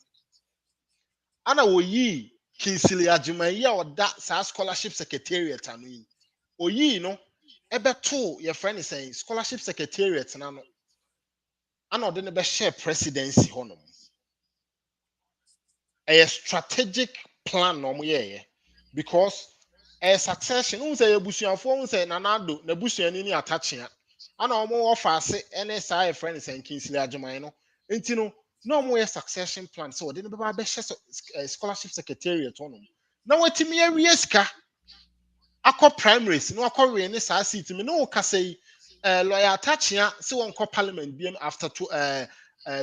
And I will ye Kingsley Ajumaya or that scholarship secretariat. I mean, or ye, no, ebe two, your friend is saying scholarship secretariat. And I know the share presidency honum. A strategic plan, no, yeah, because a succession, unse Bushia phone say Nanado, Nebushia any attaching. And I'm more offer say NSI friend is saying Kingsley Ajumano. Intino. No more succession plan. So they never be scholarship secretariat on them. Now what me a rieska? Akọ primaries. No akọ we ne sa seat me no ka say lawyer attachia so on call parliament be after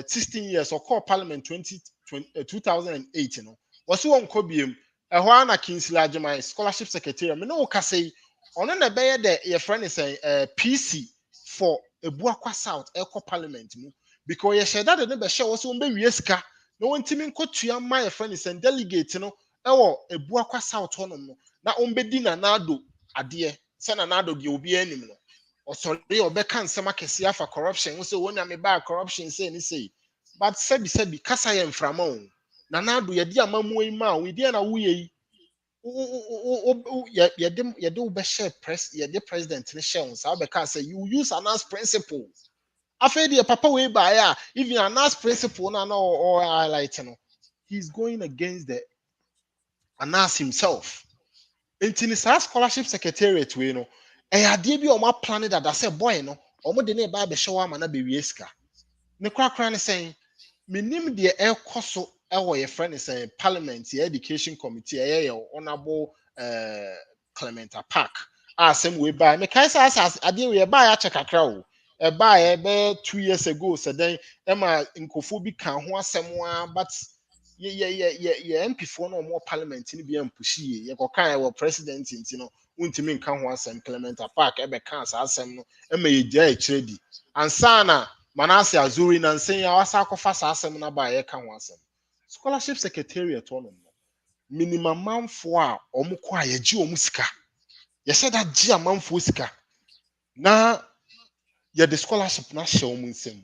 16 years or call parliament 2008 you know. Was on call be ehwa na Kingsley Ajumai scholarship secretariat me no ka say ono na be the your friend is PC for Ebuakwa South Eco Parliament mu. Because you said that the number show was on the Wieska. No one teaming could to my friend is and delegate, you know, a Buakwa South Honor. Now on Bedina Nado, a dear, Sananado, you'll be enemy. Or sorry, or Beccan Samakesia for corruption. So when I'm about corruption, say, but said because I am from home. Nanado, your dear Mamu ma, we dear na we. You do be share press, your dear president in the shells. I'll be say you use an as principle. After the papa way by even a nurse principal no or highlight no, he's going against the nurse himself. Into the scholarship secretariat we no, had be on my planet that I said boy no, or more than a baby show am and a baby eska. Ne crack saying, Minim the air coso our friend is saying parliament, the education committee, honorable Clementa Park. Same way by me kaisa as ade we buy a check a crow. A buy 2 years ago, so then Emma nkofo bi kan ho asem but MP4 no more parliament ni bi ampushi ye ko kan our president nti no untimi nka ho asem Clementa Park e be kan asem no Emma ye gya e kiredi ansana Manase Azuri na nsen ya wasa akofa sa asem na ba ye ka ho asem scholarship secretariat on no minimum manfo a omukọ a ye gi omusika ye said that gi amanfo sika na ye the scholarship na hye omunsem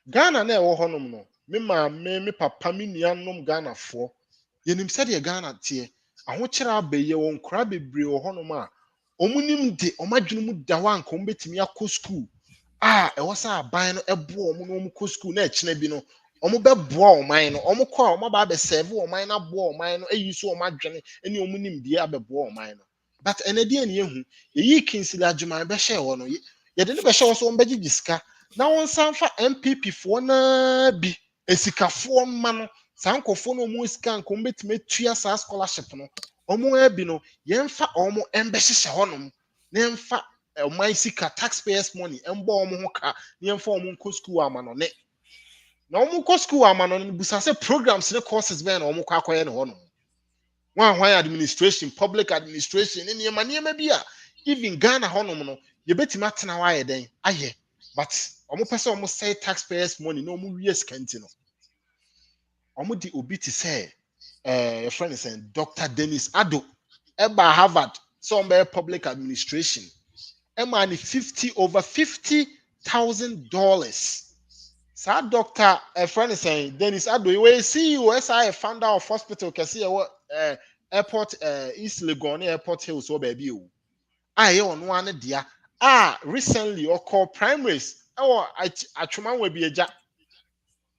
Ghana na ewo honom no me maame me papa me nuanom Ghana fo yenim said ye Ghana tie ahokyere abaye won kra bebre wo honom a omunim de omadwene mu da wa anka ombetimi akọ school ewo sa aban no ebo omo no omo kọ school na ekine bi no omo beboa oman no omo kọ omo ba be serve oman na boa oman no eyi so omadwene ene omunim de abeboa oman no but enedi ene ehu yi KINGSLEY adwuma be hye wo no ye de ne be hye wo so ombegi gisika na won sanfa MPP fo na bi esikafo ma no sankofo no mu sika nko mbetime tua sa scholarship no omo abi no yemfa omo embe hye honom na yemfa my sika taxpayers money embo omo ho ka na yemfa omo nko school amano ne na omo nko school amano ne busase programs ne courses be na omo kwa akoye ne honom hwan administration public administration ne niema bi a even Ghana honom no yebetimi atena wa yeden aye but omo pese omo say taxpayers money no omo wie skanti no omo di obi ti say your friend is saying Dr. Dennis Addo eba Harvard so omo public administration ema ni over $50,000 sa doctor friend is saying Dennis Addo we CEO SI founder of hospital kese airport East Legon airport hill so baby o aye ono ane dia recently or call primaries atwoma we bi eja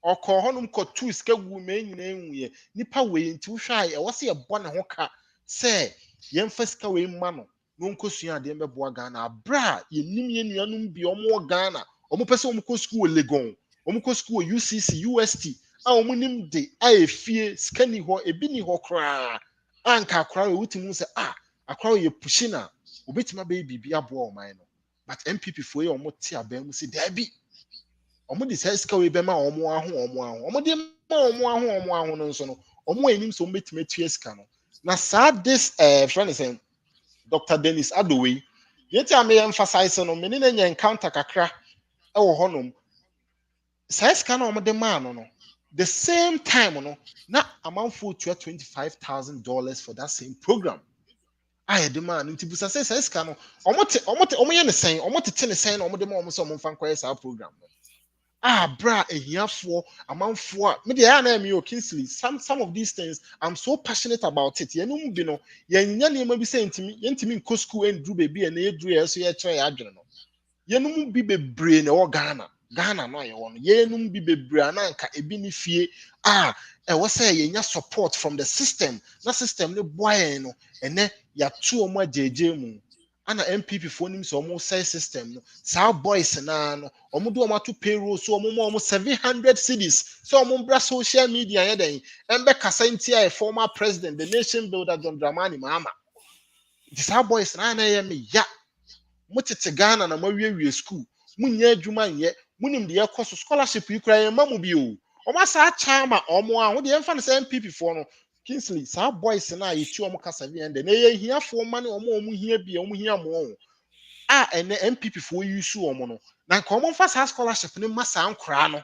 ọkọ honum kọ two skegu me nyina enwie nipa we nti hwa e wo se e bọ ne ho ka se yemfa sika we ma no no nkosua ade mbeboa Ghana abra yenim ye nuanum bi omo Ghana omo pese omo kọ school Legon omo kọ school UCC UST omo nim de efie skani ho ebi ni ho kra anka kra we wutimu se akra ye pushina obetima be bibi aboa o man no but MPP fo ye omo ti aban mu se dabi omo de sika we be ma omo aho omo de ma omo aho no nso no omo enim so obetima tua sika no na sa this friend is Dr. Dennis Addo we yeti am emphasize no me ne nya encounter kakra e wo honom sa sika na omo de ma no the same time no na amanfo tua $25,000 for that same program the man nti busa say sika no omo ye ne sen omo tete ne sen na omo de ma omo so omo fan kwai sa program bra ehiafo amanfo me de ya na me o KINGSLEY some of these things I'm so passionate about it yenum bi no yenya ne ma bi say ntimi nko school and do baby and e dru so ye kire ya adwene no yenum bi bebre na o Ghana no ye won yenum bi bebre ananka ebi ni fie we say yenya support from the system na system ne boy no ene ya tu omo ajeje mu ana MPP fo nim so omo say system no sa boys na no omo do omo to payroll so omo 700 cedis so omo bra social media ye den embe kasa ntia former president the nation builder John Dramani Mahama this boys na ye me ya mutete Ghana na mawie school munya adwuma nye munim de yakọ scholarship ikura ye mamu bi o omo sa chama omo a wo de emfa ne say MPP fo no KINGSLEY sa boys na yetu omo kasa bi ende na ye hia fo ma ne omo hia bi omo hia mo ene MPP fo use omo no na nka omo fa sa scholarship ne ma sa nkora no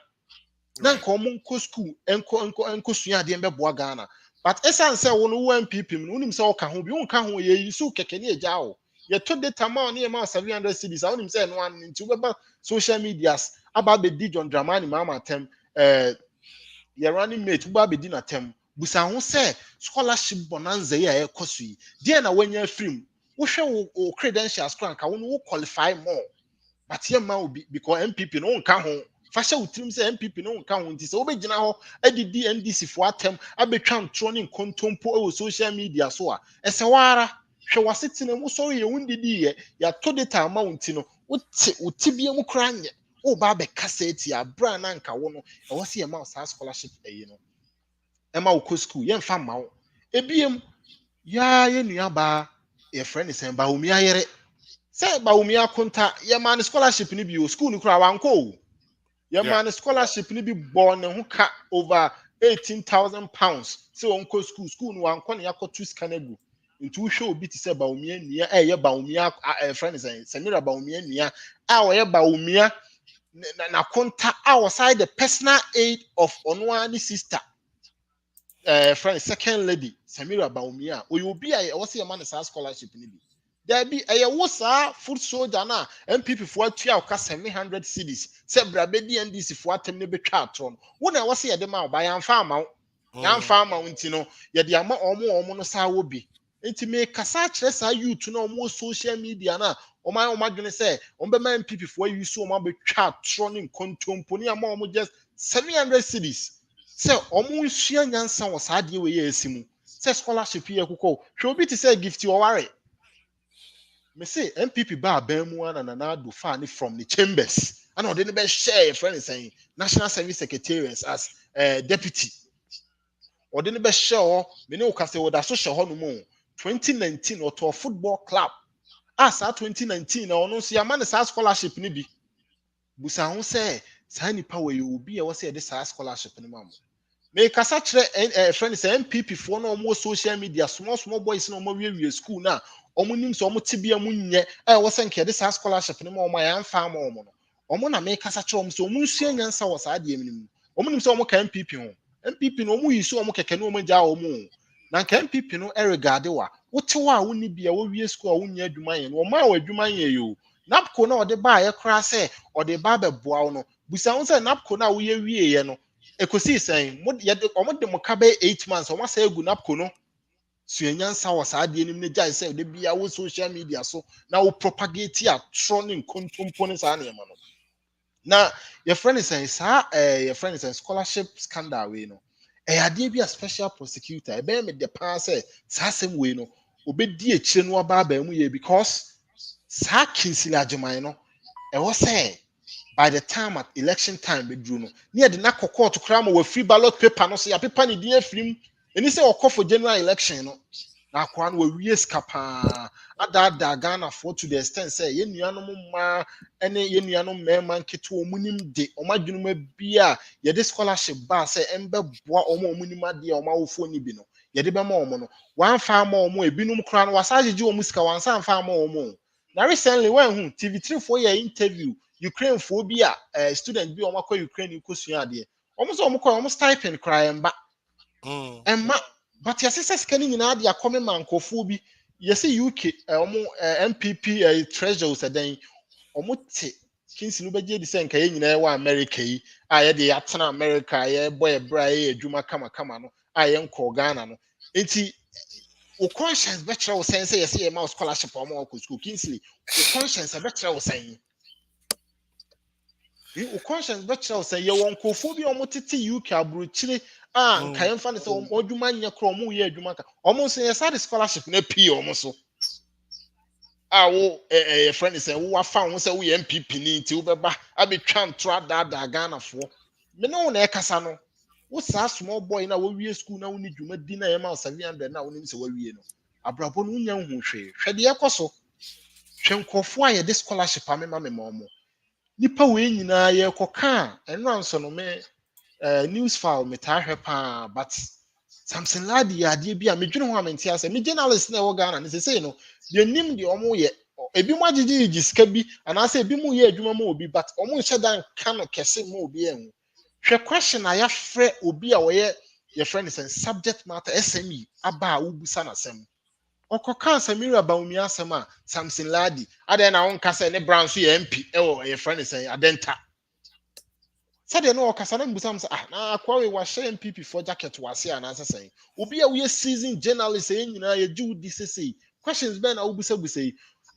na nka omo nko school enko sua de mbeboa Ghana but esan say wo no MPP no unim say o ka ho bi o nka ho ye use keke ne eja o ye to data ma on ye ma 700 cedis a unim say no an nti ubeba social medias aba be di John Dramani Mahama tem ye running mate uba be di na tem busa ho say scholarship bonanza ye ekoso yi de na wanya film wo hwe wo credentials kran ka wo no qualify more but here ma be because MPP no nka ho fasha utrim say MPP no nka ho nti say obegyina ho adidi NDC fo atem abetwa ntro ne nkontompo e social media so a ese wara hwe wasetene mu so ye wundidi ye ya to data amount no uti bia mu kranye o ba be kaseti a bra na nka wo no e wo se ye ma sa scholarship eyi no e ma wo ko school ye mfa ma wo ebiem ya ye nua ba ye friend say Bawumia yere say Bawumia konta ye man scholarship ni bi o school ni kura wanko o ye man scholarship ni bi born ne ho ka over 18,000 pounds say onko school no wanko ne yakotu scanegu nti wo hwe obi ti say Bawumia nia ye Bawumia friend say Samira Bawumia nia a wo ye Bawumia na konta a wo side the personal aid of Onwani sister friend second lady Samira Bawumia o obi a wo say man scholarship ni bi there be a wosa food soldier na MPP for 700 cedis se brabedi NDC for atem ne betwa atron wo na wo se ye de ma ba yan fa ma yan fa ma nti no ye de ama omo no sa wo bi nti me kasa kire sa youth na omo social media na omo adwene se ombe ma MPP for use omo betwa atron ne kontompo ne ama omo just 700 cedis se omo sua nyansa wo sa de we ye asimu se scholarship ye kokko hwe obi ti se gift wo ware me say MPP ba Bawumia na Addo fa ni from the chambers and they never share friend saying National Service Secretariat as deputy or they never share me no ka say wo da so share ho no mo 2019 or to a football club as 2019 na ono so ya man sa scholarship ni bi busa ho say sa nipa we obi e wo say this scholarship ni mam me kasa kire friend say MPP for no mo social media small boys no mo wie school na omo nim so omo tibia munye wo se nke this scholarship ni mo ya mfa ma omo no omo na me kasa kire omo so omo nsua nyansa wo sa de eminim omo nim so omo ka MPP ho MPP no omo yi so omo keke no omo ja omo na ka MPP no regard wa wote wa woni bia wo wie school a wonya adwuma yen wo ma wa adwuma yen yo napko na ode ba ye kra se ode ba beboa wo no busa wo se napko na wo ye wie ye no ekosi sen mo ye omo de mo ka be 8 months omo sa egu napko no suenyansa wo sa de nim ne jai se de bia wo social media so na wo propagate a trolling kontompo ne sa na yema no na your friend is saying your friend is a scholarship scandal we no ade bi a special prosecutor e be me de pa say sa sem we no obedi akire no aba mu ye because sa KINGSLEY ajeman no e wo say by the time at election time be drew no near the na court kra ma wa free ballot paper no so ya paper ni dia film eni say okọ for general election no na kwa no wa wie skapa ada Ghana for to the extent say ye nuanom ma ene ye nuanom mema nketo omunim de omadwunuma bia ye de scholarship ba say embe boa omunim ade omawofo ni bi no ye de be ma omo no wan fa ma omo ebinum kra no wasajeje omu sika wan san fa ma omo na recently when TV3 for your interview Ukraine for be a student be on Ukraine kusua ade almost almost stipend cry and but your sisters can in adia come man kofu bi yes UK MPP treasures then omote KINGSLEY beje di sen kaye nyina wa America yi aye de atena America ye boy bra ye adwuma kama no aye nko Ghana no enti o conscience betra wo sen say yes ye ma scholarship o ma ko school KINGSLEY o conscience betra wo sen o conscience betra wo sen ye won kofo bi omotete UK abrochire nka yemfa ne se odwuma nya kro omo ye adwuma ka omo so ye sade scholarship na pii omo so wo friend say wo afa wo say wo ye MPP ni nti wo beba abetwa ntro ada Ghana fo me no na ekasa no wo sa small boy na wo wie school na wo ni dwuma di na ye ma 700 na wo ni se wo wie no abrabo no nya hu hwede ekoso hwenkofo aye de scholarship amema me momo nipa we nyina ye koka eno anso no me news file metahwe pa but something ladi ya de bia medwene ho amenti ase me journalist na wo Ghana ne se no de nim de omo ye ebi mo agigi giska bi anase ebi mo ye adwuma mo obi but omo hyedan kano kese mo obi enhu hwe question aya frɛ obi a wo ye friend is subject matter SME aba wo busa na sem okoka Samira Bawumia asem a something ladi ade na won kasa ne brand so ye MP ye friend is adenta said no okasa na mbusam say na akwa we wa share MPP for jacket wase anase say obi a we season journalist e nyina ye ju di sese questions be na wo busa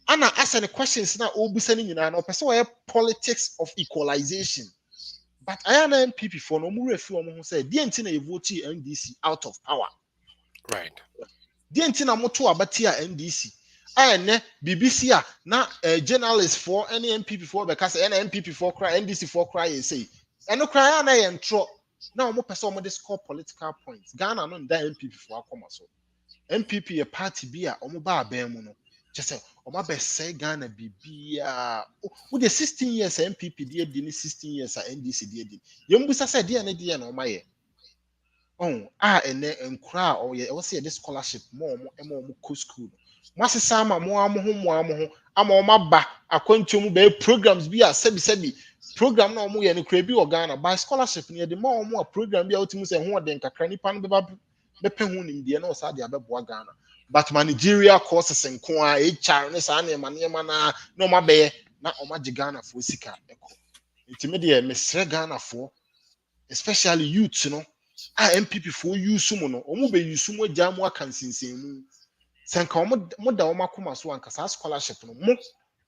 Ana ask the questions na obusa ni nyina na opese we politics of equalization. But I am NPP for no more refi omo ho say the enti na vote NDC out of power. Right. The enti na moto abati a NDC. Ene BBC a na journalist for any NPP for because any NPP for cry NDC for cry say. Eno cry na ye ntro. Na omo pese omo dey score political points. Ghana no nda NPP for akoma so. NPP a party bi a omo ba aban mu no. Just say omo be say Ghana bibia. Wo the 16 years NPP dey di ni 16 years a NDC dey di. Yembusa say dey na dey na omo ye. Oh, ene enkura o ye wo say the scholarship mo omo ko school. Masesa ama mo ho ama omo ba akwantum be programs bi a sebi program na omo ye no kra bi o Ghana by scholarship ne de mo omo a program bi a otimu say ho den kakra nipa no be pe ho nim de na o sa de abeboa Ghana but managerial courses nko a HR ne sa na na omo be na omo age Ghana for sika eko intime de mesre Ghana for especially youth no MPP for use mu no omo be use mu agya mu aka nsinsenmu senka omo da omo akoma so anka sa scholarship no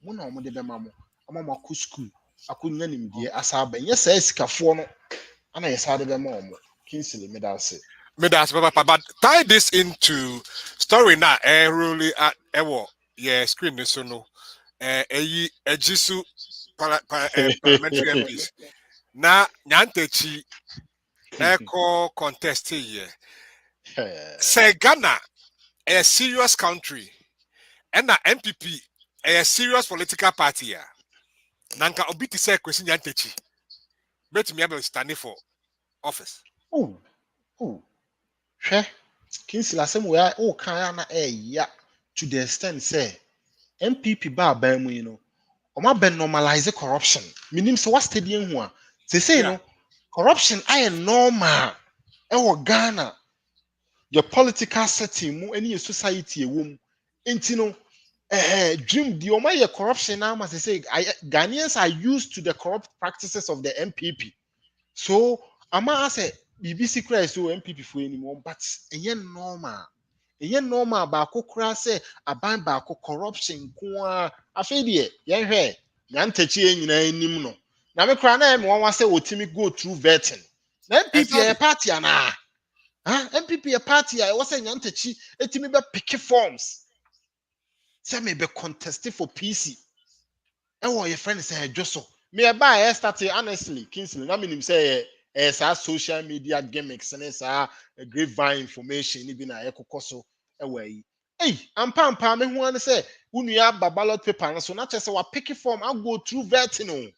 mo na omo de be ma mo omo akọ school akunya nimdie asa ba nye sa esikafo no ana yesa de be ma omo Kingsley medalse but tie this into story na really at ewo yeah screen so no eyi ejisu parliamentary MPs na nyantechi echo contest here say Ghana a serious country and na NPP a serious political party ya nanka obiti say kwesi nyantechi bet me able standing for office. Oh hwe Kingsley asem we o kan na ya to the extent say MPP ba ban mu no omo ben normalize corruption minim so what stadium ho a say no corruption I normal e wo Ghana your political setting mu any society e wom enti no dream the omo corruption now must say Ghanaians are used to the corrupt practices of the MPP so ama say BBC Christ so MPP for anymore but normal ba kokura say aban ba corruption ko a afi de yen hwe nyantachi enyina enim no na me kura na me won say otimi go through vetting na MPP e party ana MPP a party I was saying nyantachi etimi be pick forms say me be contest for PC and what your friend say joso me e buy start honestly Kingsley na me say social media gimmicks and grapevine information ni bi na ekokoso e ampa me ho an say unua ballot paper so na chese wa pick form I go through vetting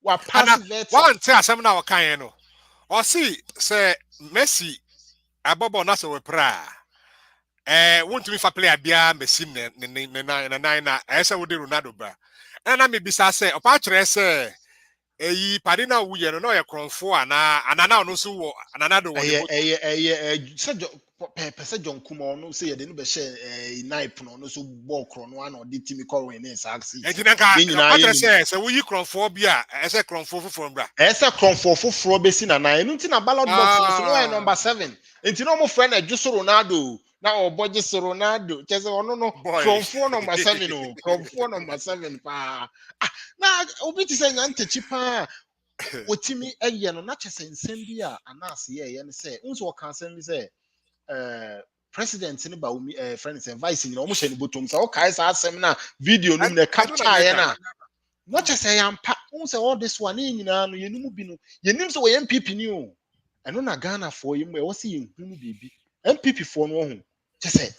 wa pass vetting one say asem na wakan no o see say Messi abobo na so we pra want me fa player bia machine na esa wo de Ronaldo bra na me bisa say opa kire say eyi pade na wo ye no na ye kronfo ana na no so wo anana do wo se John Kuma no say de no be share knife no so ball kro no ana de timi call when saxi e dinka atra say wo yi kronfo bia ese kronfo foforo bra ese kronfo foforo be si na na enu ti na ballot box so no number 7 enti no mo friend na juso Ronaldo na oboje so Ronaldo chese ono no kronfo number 7 no kronfo number 7 pa na obi ti say nyantachi pa otimi eye no na chese nsem bi a anase ye ne say unso o kan nsem bi say president ni Bawumia friends and vice ni omo hye ni botom sa o kai sa asem na video num na capture ye na no chese yampa unso all this one nyina no yenum bi no yenim so we MPP ni o eno na Ghana for yim e wo se yenhunu bibi MPP for no ho chese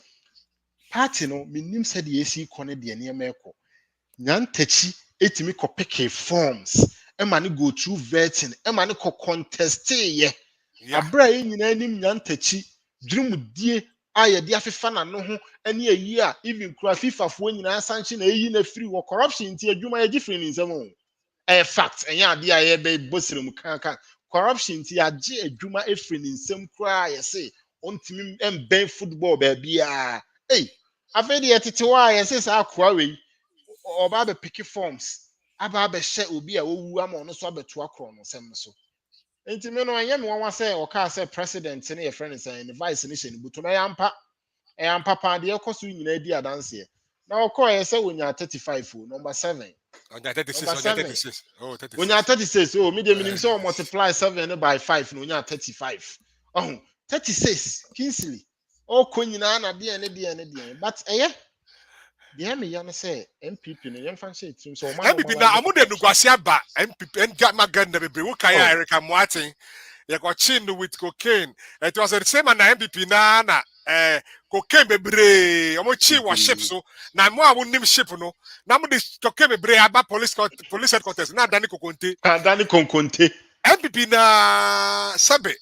party no minim se de esi kone de ne emeko nyantachi etimi ko pick forms e ma ne go through vetting e ma ne ko contest ye abra ye nyina nim nyantachi dwumdie aye de afefa na no ho ene ayi a even kura FIFA fo nyina sanche na eyi na free wo corruption ti adwuma ye gifre ni nsem o fact enya ade aye be bosirem kan corruption ti age adwuma efre ni nsem kura ye se ontimi emben football ba bia afedi etete wa ye se sa akwa we oba be pick forms aba be hye obi a owu ama no so abeto akro no sem so enti me no anya me wan say o ka say president ne your friend say ne vice ne hye ne buto na yampa pa de ekoso nyina di adanse Now okay, say when you're 35, number 7. On your 36, Number on your 7. 36. Oh, 36. When you're 36, oh, medium so multiply 7 by 5, no, you're 35. Oh, 36, Kingsley. Oh, Queen Nana, dear, but the me yana say MPP no yɛmfa nhyɛ tirim so ɔma MPP na amude nukwasi aba MPP and got my gun the be kaya Erica Martin. You got chin with cocaine. It was the same na MPP na cocaine bebre. Omo chi was ship so na mo amu nim ship no. Na mo de cocaine bebre aba police headquarters na Dani Kokonte. Dani Kokonte. MPP na sabe.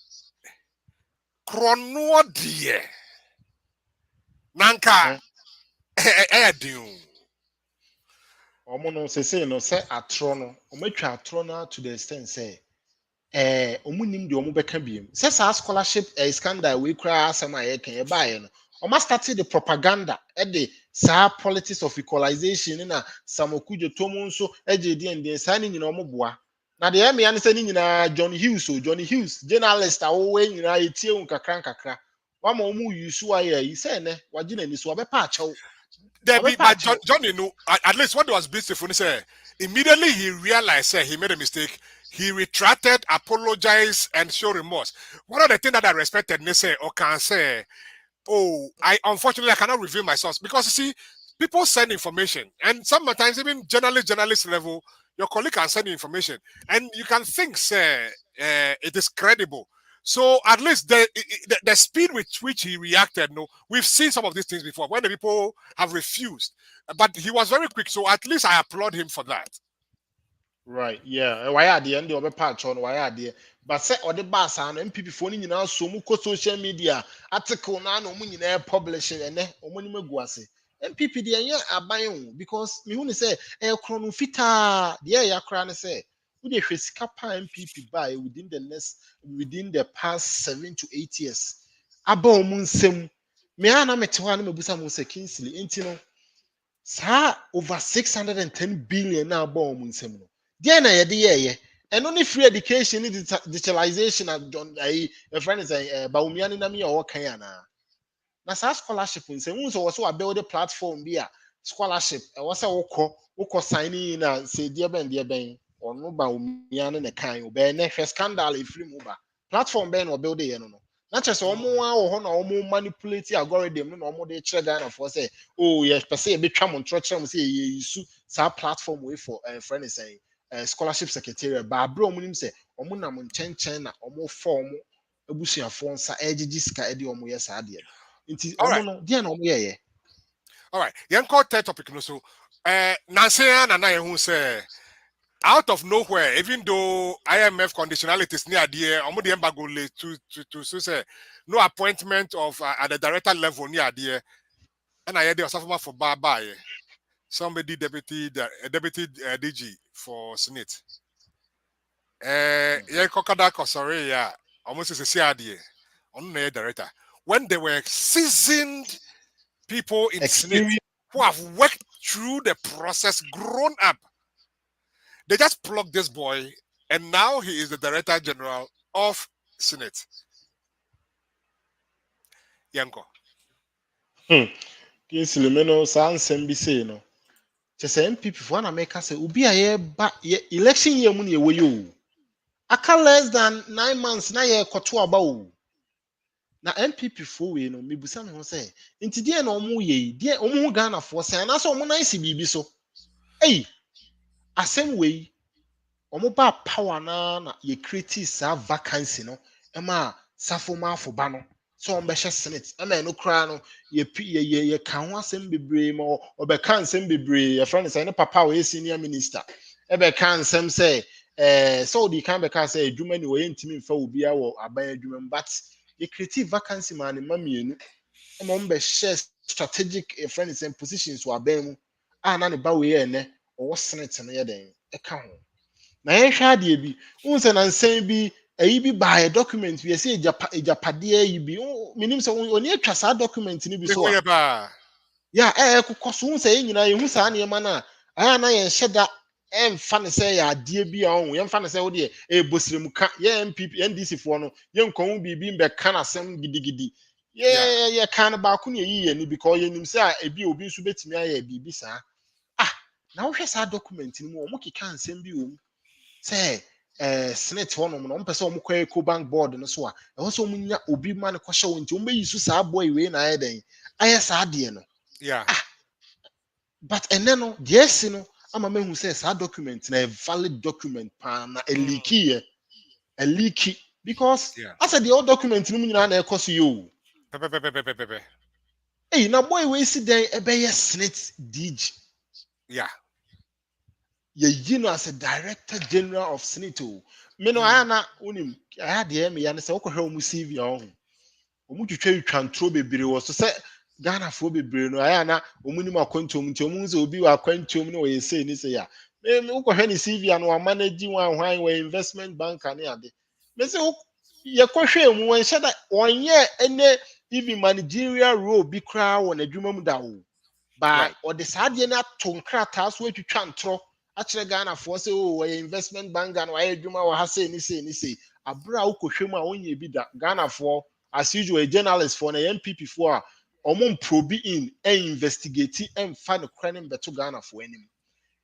Krono die. Nanka diun. Omo no say no say atro no. Omo twa atro na to the extent say omo nim de omo beka biem. Say sa scholarship scandal we kra asema ye kan ye bae no. Omo started the propaganda the sa politics of equalization na Samokujo tomu nso eje di ende sa ni nyina omo boa. Na de me yan say ni nyina John Hughes journalist awowe nyina etie un kakra. Wama omo yusu aye yi say ne wagina ni so obepa achew. There be, but John, you know, at least what was beautiful, say immediately he realized he made a mistake. He retracted, apologized, and showed remorse. One of the things that I respected, they say or can say, oh, unfortunately I cannot reveal my source because you see, people send information, and sometimes even journalist level, your colleague can send you information, and you can think, say, it is credible. So at least the speed with which he reacted, no, we've seen some of these things before when the people have refused, but he was very quick. So at least I applaud him for that. Right, yeah. Why are the end of a patch on why are there? But say or the bass and MPP phone in now so much social media article now no money publishing and money guase. MPP the abayon because me who say chrono fita the ya cran say we dey sika MPP buy within the past 7 to 8 years. Aba mu nsem me ana metewa na mebusa mu say Kingsley intino sa over 610 billion na aba mu nsem no. There na yede and only free education digitalization and a friend is Bawumia na me or Kayana. Na sa scholarship nsem unso was so build a platform be a scholarship e was a woko signing in and say dear ben or no Bawumia na kan obe na scandal e free mu ba platform ben or build e no no na chese omo a na omo manipulate algorithm no omo dey kire Ghana for say oh yes per se be twa mo ntro kire mo say ye use sa platform way for friend is saying scholarship secretariat ba bro omo nim say omo na mo nchen na omo form ebusuafo nsa ejiji sika ede omo yes ade nti omo no dia na omo ye. All right, yan call third topic no so Nancy na who say out of nowhere, even though IMF conditionalities near the the embargo to say no appointment of at the director level near the and I heard Osafo for Baba somebody deputy DG for SSNIT. Yeah, Kokada sorry, yeah, almost as a CRDA on the director when they were seasoned people in SSNIT who have worked through the process, grown up. They just plucked this boy, and now he is the Director General of SSNIT. Yanko. Kingsley meno sansem bi say no. Chese MPP for na make say obi a election year mu na ye wo. Aka less than 9 months na ye koto aba o. Na MPP for we no mebusa me ho say nti die na omo ye die omo Ghana for say na so omo nan si bibi so. Ei asem we omo ba power na ye create sa vacancy no ema safo Marfo ba no so on be SSNIT ema no kra no ye kan ho asem bebre ma obe kan asem bebre ye friend say ne papa we senior minister e be kan asem say so di kan be kan say adwuma ni we ntimi mfa obi a wo aban adwuma but ye create vacancy ma ne mamienu ema on be share strategic friend say positions wa ban mu na ne ba we ye ne o SSNIT no ye den e ka ho na ye hwa de bi unse na nsan bi ayi bi ba document we say ejapade ayi bi minim se oni atwa sa document ni bi so ya kokoso unse ye nyina ye hu sa na ye ma na aya na ye hyeda emfa ne se ya ade bi a ho ye mfa ne se wo de bosirem ka ye MPP NDC fo no ye nkon bibi mbe ka na sem gidigidi yeah kind of back on ye ni because you say a be obi so betimi aye bibi saa na wo hwɛ saa document ni mu o mo keka nsɛm bi o say SSNIT honom no mpɛ sɛ ɔmo kɔ eco bank board no so a ɛwɔ sɛ ɔmo nya obi ma ne kɔhyɛ wɔn nti ɔmo bɛyi so saa boy we na ayɛ den ayɛ saa deɛ no but ɛnɛ no deɛ si no ama mehu sɛ saa document na a valid document pa na a leaky because as a the old document no mu nyinaa na ɛkɔ so yo hey na boy we si den ɛbɛyɛ SSNIT DG you know as a director general of SSNIT me no ana unim I had the me ya say okɔhwɛ ɔmo CV ɔho ɔmo twitwa ntro bebree wɔ so sɛ Ghana fo bebree no ana ɔmo nim akwantom nti ɔmo nso obi wɔ akwantom no wɔyɛ sei ni sei ya me okɔhwɛ ni CV ano wa manage one hwan wɔ investment banker ne ade me say yɛkɔhwɛ mu wɔn hyɛ da wɔnyɛ ɛne even managerial role bi kra wɔ n'adwuma mu da o ba ɔde saa deɛ na to nkrataa so atwitwa ntro akyerɛ Ghana for say oh investment banker no ayɛ adwuma wɔ ha say ni say abra wokɔhwɛ mu a wonye bi da Ghana for as usual a journalist for na NPP for a ɔmo probe in investigate and find the crime beto Ghana for anim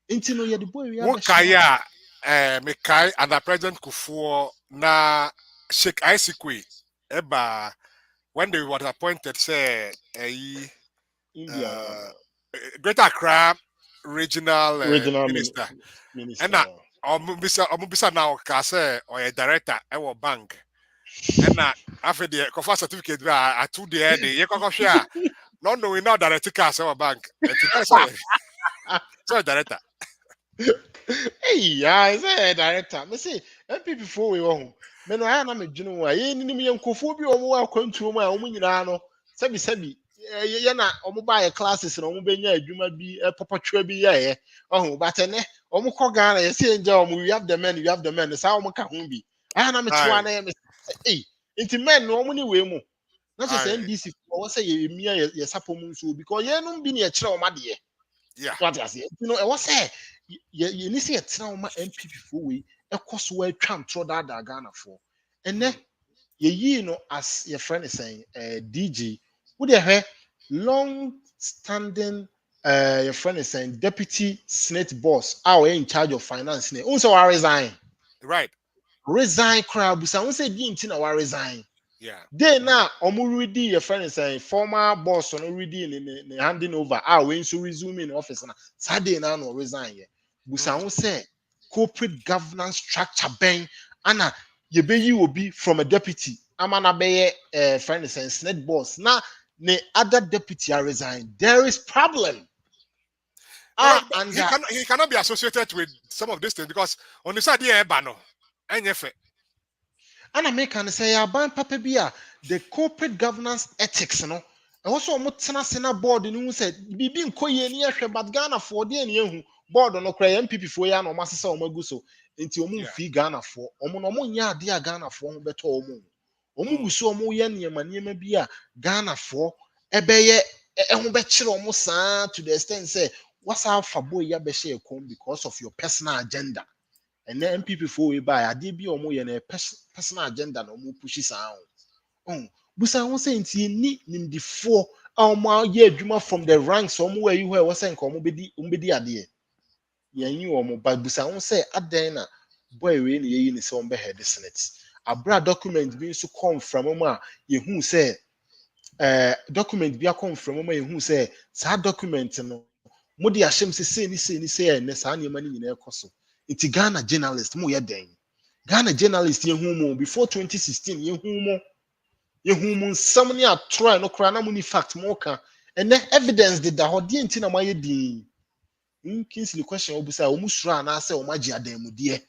nti no yɛde boy we Wokaya me kai under President Kufuor na Sheikh Isikwe eba when they were appointed say Greater Accra regional minister and omubisa now ka say or a director e bank and na after the confer certificate I to the end you can share no knowing now director ka say bank so director hey yeah say director me say NPP for we ho me no aya na me dwunu wa ye ni me nkofo bi omo akwantuo mu a omo nyina no sabi ye na omo ba ye classes na omo benya adwuma bi popotwa bi ye oho but ne omo kọ Ghana ye say nja omo we have the men sa omo ka ho bi aya na me twa na me hey inti men no omo ni we mu na che say NDC for say ye emia ye sapom nso because ye no bi na ye kire omo de what I say you know e was say ye ni say tena omo NPP for we ekoso atwa ntro da Ghana for ene ye no as your friend is saying DG would have long standing your friend is saying deputy SSNIT boss our in charge of finance also resign crowd busa say di na resign they now omuridi your friend is saying former boss on already in handing over when so resume in office na Saturday now no resign busa say corporate governance structure ben ana yebeyi obi from a deputy amana beye friend is saying SSNIT boss now the other deputy are resigned there is problem and he cannot be associated with some of these things because on the side here bano and I make an say ban papa bia the corporate governance ethics no also mutena sena board no said bibi nkoye ni ehwe but Ghana for de ni ehu board no kra MPP for ya no masese o magu so enti o mu fi Ghana for o mu no mo nya ade a Ghana for ho beto o mu guso o mu ye niema bi a Ghana for ebeye ho be kire o mu saa to the extent say what's our for boy ya be share come because of your personal agenda and then MPP for we buy ade bi o mu ye na personal agenda no mu push saa busa won say nti ni nimdifo omo ye adwuma from the ranks omo where you where was nko omo bedi ade yanyi omo but busa won say adan na boy we na yeyi ni say omo be head SSNIT abra document bi so come from omo a yehu say document bi a come from omo yehu say sa document no mo di ahyem say ni say na sa na mani nyina ekoso nti Ghana journalist mo ye den Ghana journalist yehu mo before 2016 yehu mo nsam ne atro no kra na mu ni fact mo ka and evidence did the hodi enti na maye din KINGSLEY question obusa o mu sura na say o magi adamude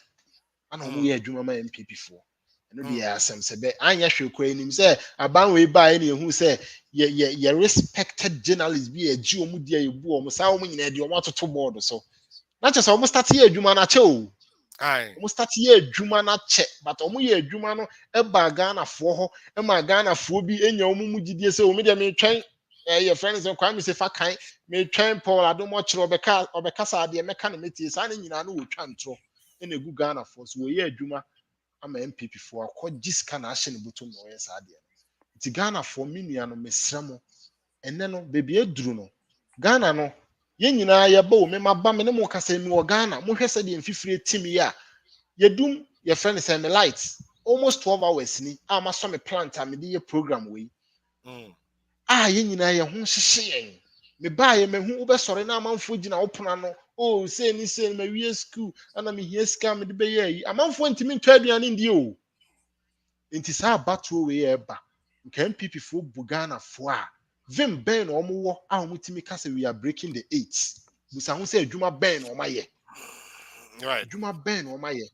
ana o mu ye adwuma ma MPP for no be asem se be anya hwekwa enim say aban we ba na ehu say ye respected journalist bi agi o mu dia ebu o mu sa o mu nyina de o matoto board so na che say o mu start ye adwuma na che o omo start ye adwuma na che but omo ye adwuma no e ba Ghana fo ho e ma Ghana fo bi enya omo mu gidie se omo de me twen your friends e kwa me se fa kan me twen Paul adomo kire obeka sa de me ka na metie sa na nyina no wo twa ntro e na gu Ghana fo so wo ye adwuma ama MPP fo akọ giska na ahye ne butum no ye sa de Ti Ghana for me no mesramo. Ene no baby eduru no. Ghana no yen nyina ye ba o me maba me ne mo kasa mi wo Ghana. Mo hwese de mfifire tim ya. Yedum your friend say me lights. Almost 12 hours ni. Ma so me plant am de ye program we. Yen nyina ye ho hyehye yen. Me ba ye me hu wo be sore na amanfo gina opona no. Oh, say ni me wie school ana me hie ska me de be ye yi. Amanfo ntimi ntwa aduane ndi o. Nti saa battle we eba. Nka MPP fo Bugana fo a vim ben no mo wo a mo timi kasa we are breaking the 8. Busa ho say adwuma ben no maye. Right. Adwuma ben no maye.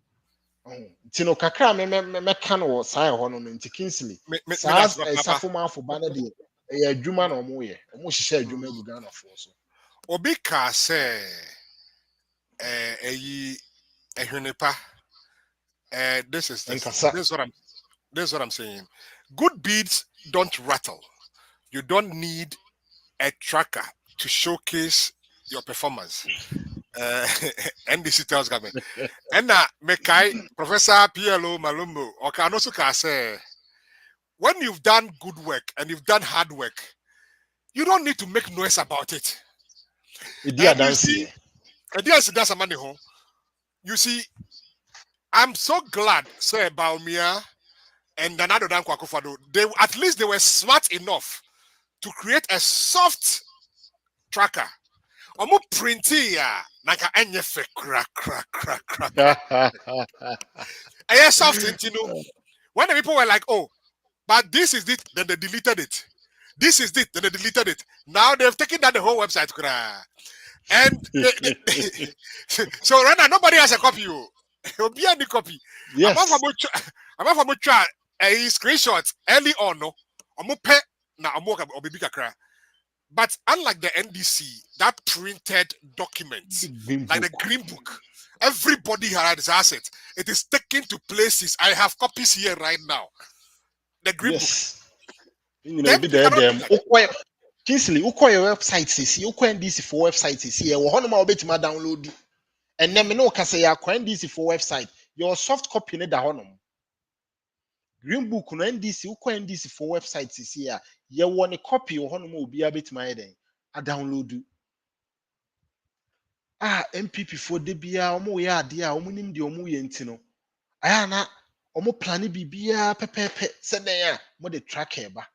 Nti no kakra me ka no saa ho no nti KINGSLEY. Saa safoma afo ba na de e adwuma na mo ye. Mo hihye adwuma Bugana fo so. Obi ka say ehwenepa this is what I'm saying. Good beats don't rattle. You don't need a tracker to showcase your performance. NDC tells government. And Mekai, Professor PLO Malumbo, or can also say, when you've done good work and you've done hard work, you don't need to make noise about it. You see, I'm so glad, say Bawumia and Addo and NPP, they were smart enough to create a soft tracker. Omo printy ya naka enyefe crack. Aye soft intino. When the people were like, oh, but this is it, then they deleted it. This is it, then they deleted it. Now they've taken down the whole website. And so right now nobody has a copy. It'll be any copy. Yes. I'm from a screenshot early on. No, na kakra. But unlike the NDC, that printed document, like the green book, everybody has assets. It is taken to places. I have copies here right now. The green book. You know, be there. KINGSLEY, uko your website see, uko NDC for website see. Wo hono ma obetima download. And then me no ka say akwa NDC for website. Your soft copy ne da hono. Green book no NDC uko NDC for website see ya. Ye won a copy wo hono ma obi abetima ye den. A download. MPP for de bia omo ye ade a omo nim de omo ye ntino. Aya na omo plan bibia pepepe se den a mo de track eba.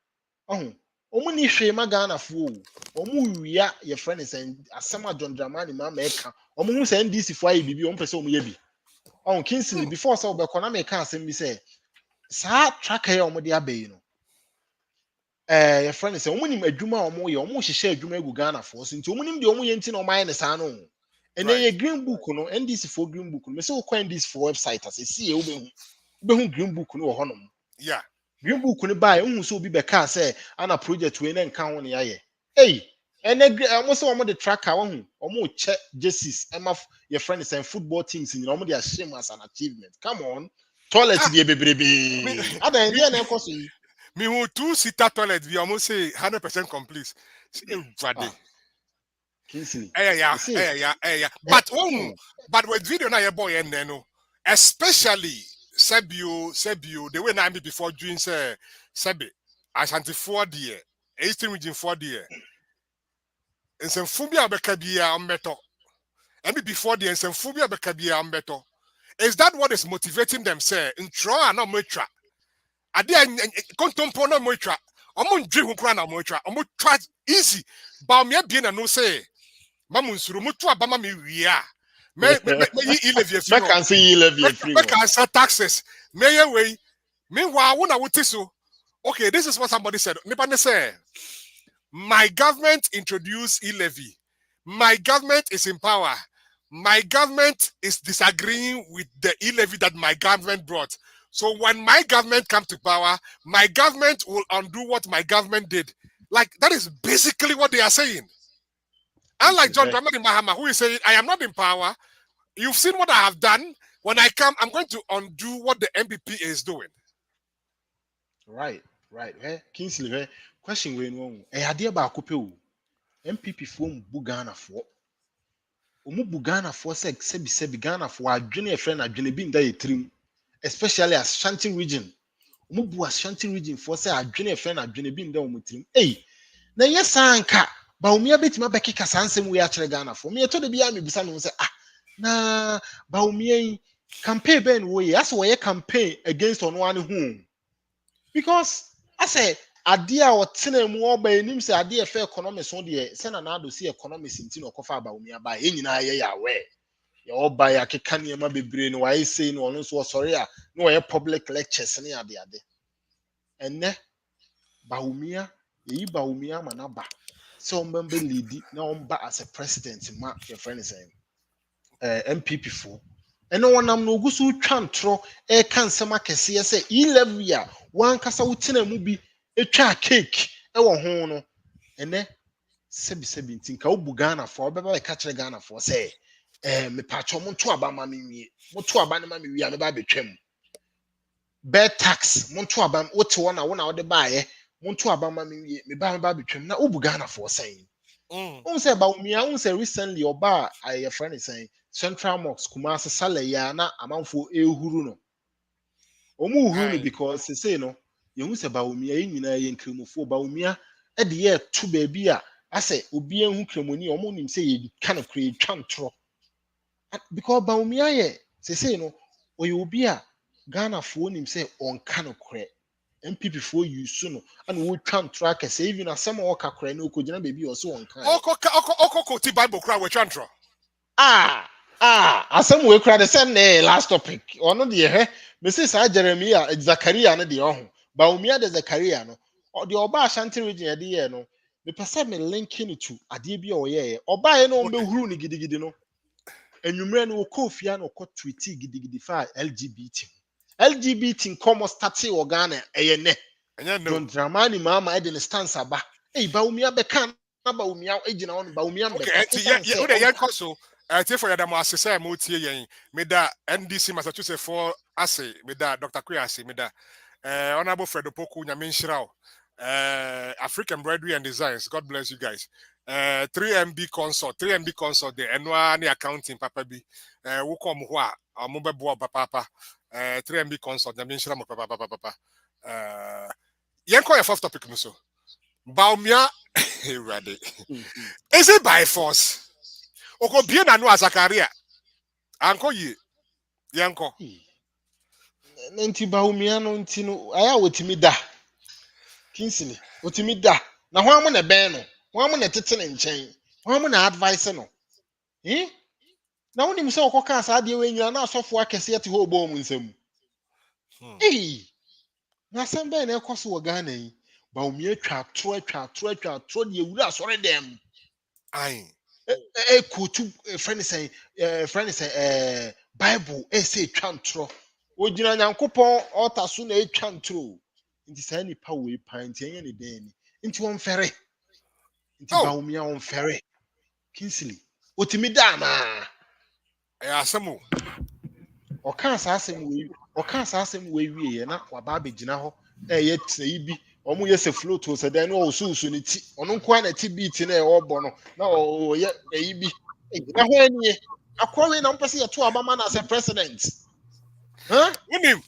Omo ni hwe ma Ghana fo omo wia ye friend is asema John Dramani ma eka omo hu se NDC fo ayi bibi omo pese omo ye bi KINGSLEY before so be kona me ka asem bi say sa track here omo de abayi no ye friend is omo nim adwuma omo ye omo hihye adwuma egu Ghana fo so nti omo nim de omo ye nti na omo aye ne sa no ene ye green book no NDC fo green book no me say wo kwa NDC fo website as see ye wo be hu green book no wo honom yeah. Green book ni buy unhu so bi be ka say ana project we na nka ho ne yaye hey ene so omo the tracker won omo che jerseys ema your friends and football teams ni omo dey shame as an achievement come on toilet dey bebrebe adan dey na ekoso yi me who 2-seater toilet we almost say 100% complete KINGSLEY yeah. But with video na your boy and no, especially Sebio, the way na me before doing say Sebe, Ashanti 4 year, Eastern region 4 year. And some phobia bekabia meto. And before the and some phobia bekabia meto. Is that what is motivating them? Say, in try and not mutra. I did contempo no mutra. Omo dream who na mutra. Omo try easy. Bawumia bien and no say. Mamunsuru mutu abama mi wia. Me levy free. Me can say levy free. Me can say taxes. Me way. Meanwhile, when I would so. Okay, this is what somebody said. Nipane say, my government introduced e-levy. My government is in power. My government is disagreeing with the e-levy that my government brought. So when my government comes to power, my government will undo what my government did. Like, that is basically what they are saying. Unlike John Dramani Mahama, who is saying, I am not in power. You've seen what I have done. When I come, I'm going to undo what the NPP is doing. Right. KINGSLEY, question we no. Ade ba akope o. MPP fo mbu Ghana fo. Omu bu Ghana fo sebi Ghana fo adwene e friend adwene bi nda ye trim. Especially as Ashanti region. Mubu Ashanti region for say adwene friend adwene bi nda omutim. Na yes anka Bawumia betima bekika sansem we actually Ghana for me to the bia me bisa no say na Bawumia campaign ben we as we campaign against on one who because I say ade a otena mu oba enim say ade e fa economics on de say na do see economics nti no kofa Bawumia ba enyina ye ya we ye oba ya keka ne ma bebre no why say no no so sorry a no ye public lectures ne ade enne Bawumia ye Bawumia manaba so member lead na omba as a president ma your friend is MPP for ɛno wɔnam no ogusu twantro kan sɛm akɛseɛ sɛ e-level a wankasa wotena mu bi etwa cake ɛwɔ ho no ɛnɛ sɛbi nti nka wobu Ghana for ɔbɛba bɛka kyerɛ Ghana for sɛ mepatwɔ mo nto aba ma me wie mo to aba ne ma me wie a meba betwam bed tax mo nto aba wote wɔ na wo na wode baayɛ mo nto aba ma me wie meba betwam na wobu Ghana for sɛn say Bawumia say recently oba a friend is saying Central Mosque Kumasi Salaya na amanfo ehuru no. Omu uhuru no because say no you say Bawumia nyina ye nkremofo Bawumia e de ye to baabi a ase obi ehu kremoni omu nim say ye kind of create twantro. Because Bawumia ye say no oye obi a Ghana fo nim say on kind of kre MPP for you soon and we try track say even as some work akra no ko gina baby also on kan oko ti Bible kra we twantro asem we kra the same last topic ono de he me say sa Jeremiah Zakaria no de ho Bawumia de Zakaria no o de oba Ashanti region de ye no me pese me linking to ade bi o ye oba ye no on be huru ni gidigidi no enwumre no ko fia no ko tweet gidigidi fa LGBT nkomo start o Ghana eyene John Dramani mama ede ne stance aba Bawumia beka na Bawumia ejina on Bawumia beka okay wo de yan koso for yadam asese mo tie yen me da NDC Massachusetts for ase me da Dr. Kwe ase me da honorable Fred Opoku nyame nhyira African Embroidery and Designs, God bless you guys. 3MB consult the annual accounting papa bi wo kom ho a mo bebo papa 3MB consult nyame nhyira mo papa yen call your first topic no so Bawumia ready is it by force oko bie na no Zakaria anko yi yenko nti Bawumia no nti no aya wotimi da Kingsley wotimi da na ho am na ben no ho am na tete ne nchen ho am na advice no na wonim se okoka asa de we nyina na asofo akese te ho obo mu nsam na sem ben na ekoso wo Ghana yi Bawumia twa de ewura asore dem kutu friend say Bible say twantro ogina Nyankopon altar so na twantro nti sa nipa we pan nti enye ne den nti won fere nti Bawumia won fere Kingsley otimi da na asemo oka asasem we wie na waba begina ho ye tena bi omo ye se float o se den no osusu ne ti ono nko na ti beat na e obo no na o ye bi na ho anie akwawe na mpese ye to abama na as president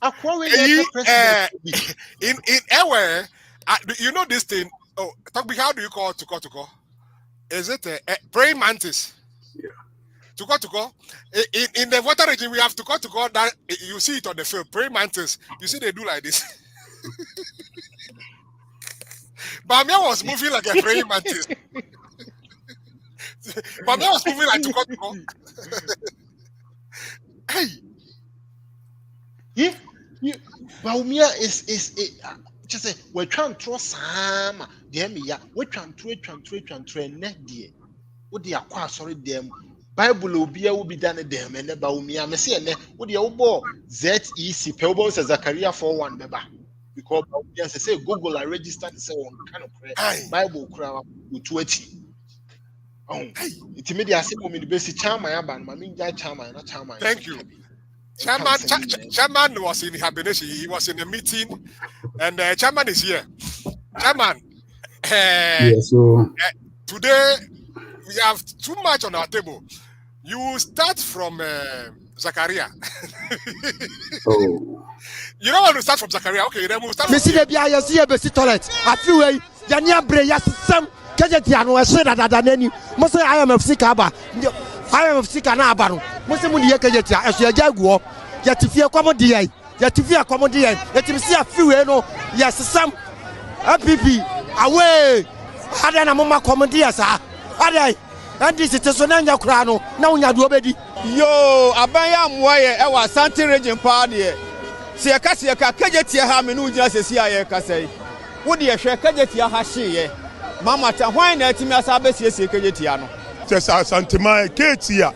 akwawe ye president in ewe you know this thing talk how do you call to call is it a praying mantis to go in the water region we have to go that you see it on the field praying mantis you see they do like this Bawumia was moving like a praying mantis Bawumia was moving like to go Bawumia is just say we twantro sama de me ya we twantro ne de wo de akwa sorry dem Bible obia wo bi dane dem ne Bawumia me se ne wo de wo bo ZEC pe wo bo se Zakaria 41 beba because Bawumia say Google I registered say on kind of Bible kura wo tuati it media say mo me be si chairman aba ma me nja chairman na chairman thank you Chairman was in hibernation. He was in a meeting, and chairman is here. Chairman, today we have too much on our table. You start from Zakaria. You don't want to start from Zakaria. Okay, then we'll start from Messi de bia ya si e besi toilet. Afi we ya ni abre ya sesam kejeti anu e hye dada nani. Mo se IMF sika aba. IMF sika na aba no. Mo se mu ni ye kejeti a ehye agya guo. Ya tifie kwamo de yai. Ya tifie kwamo de yai. Ya timsi afi we no ya sesam NPP away. Ada na mama komedi ya sa. Ada and this is so na nya kura no na unya do obedi. Yo, aban ya mwaye e wa Santi region pa de. Se yɛka kagyetia ha me no gyina sesi a yɛka sɛi wo de yɛhwɛ kagyetia ha hye mama ta hwan na atimi asa besiesie kagyetia no sɛ santema ketia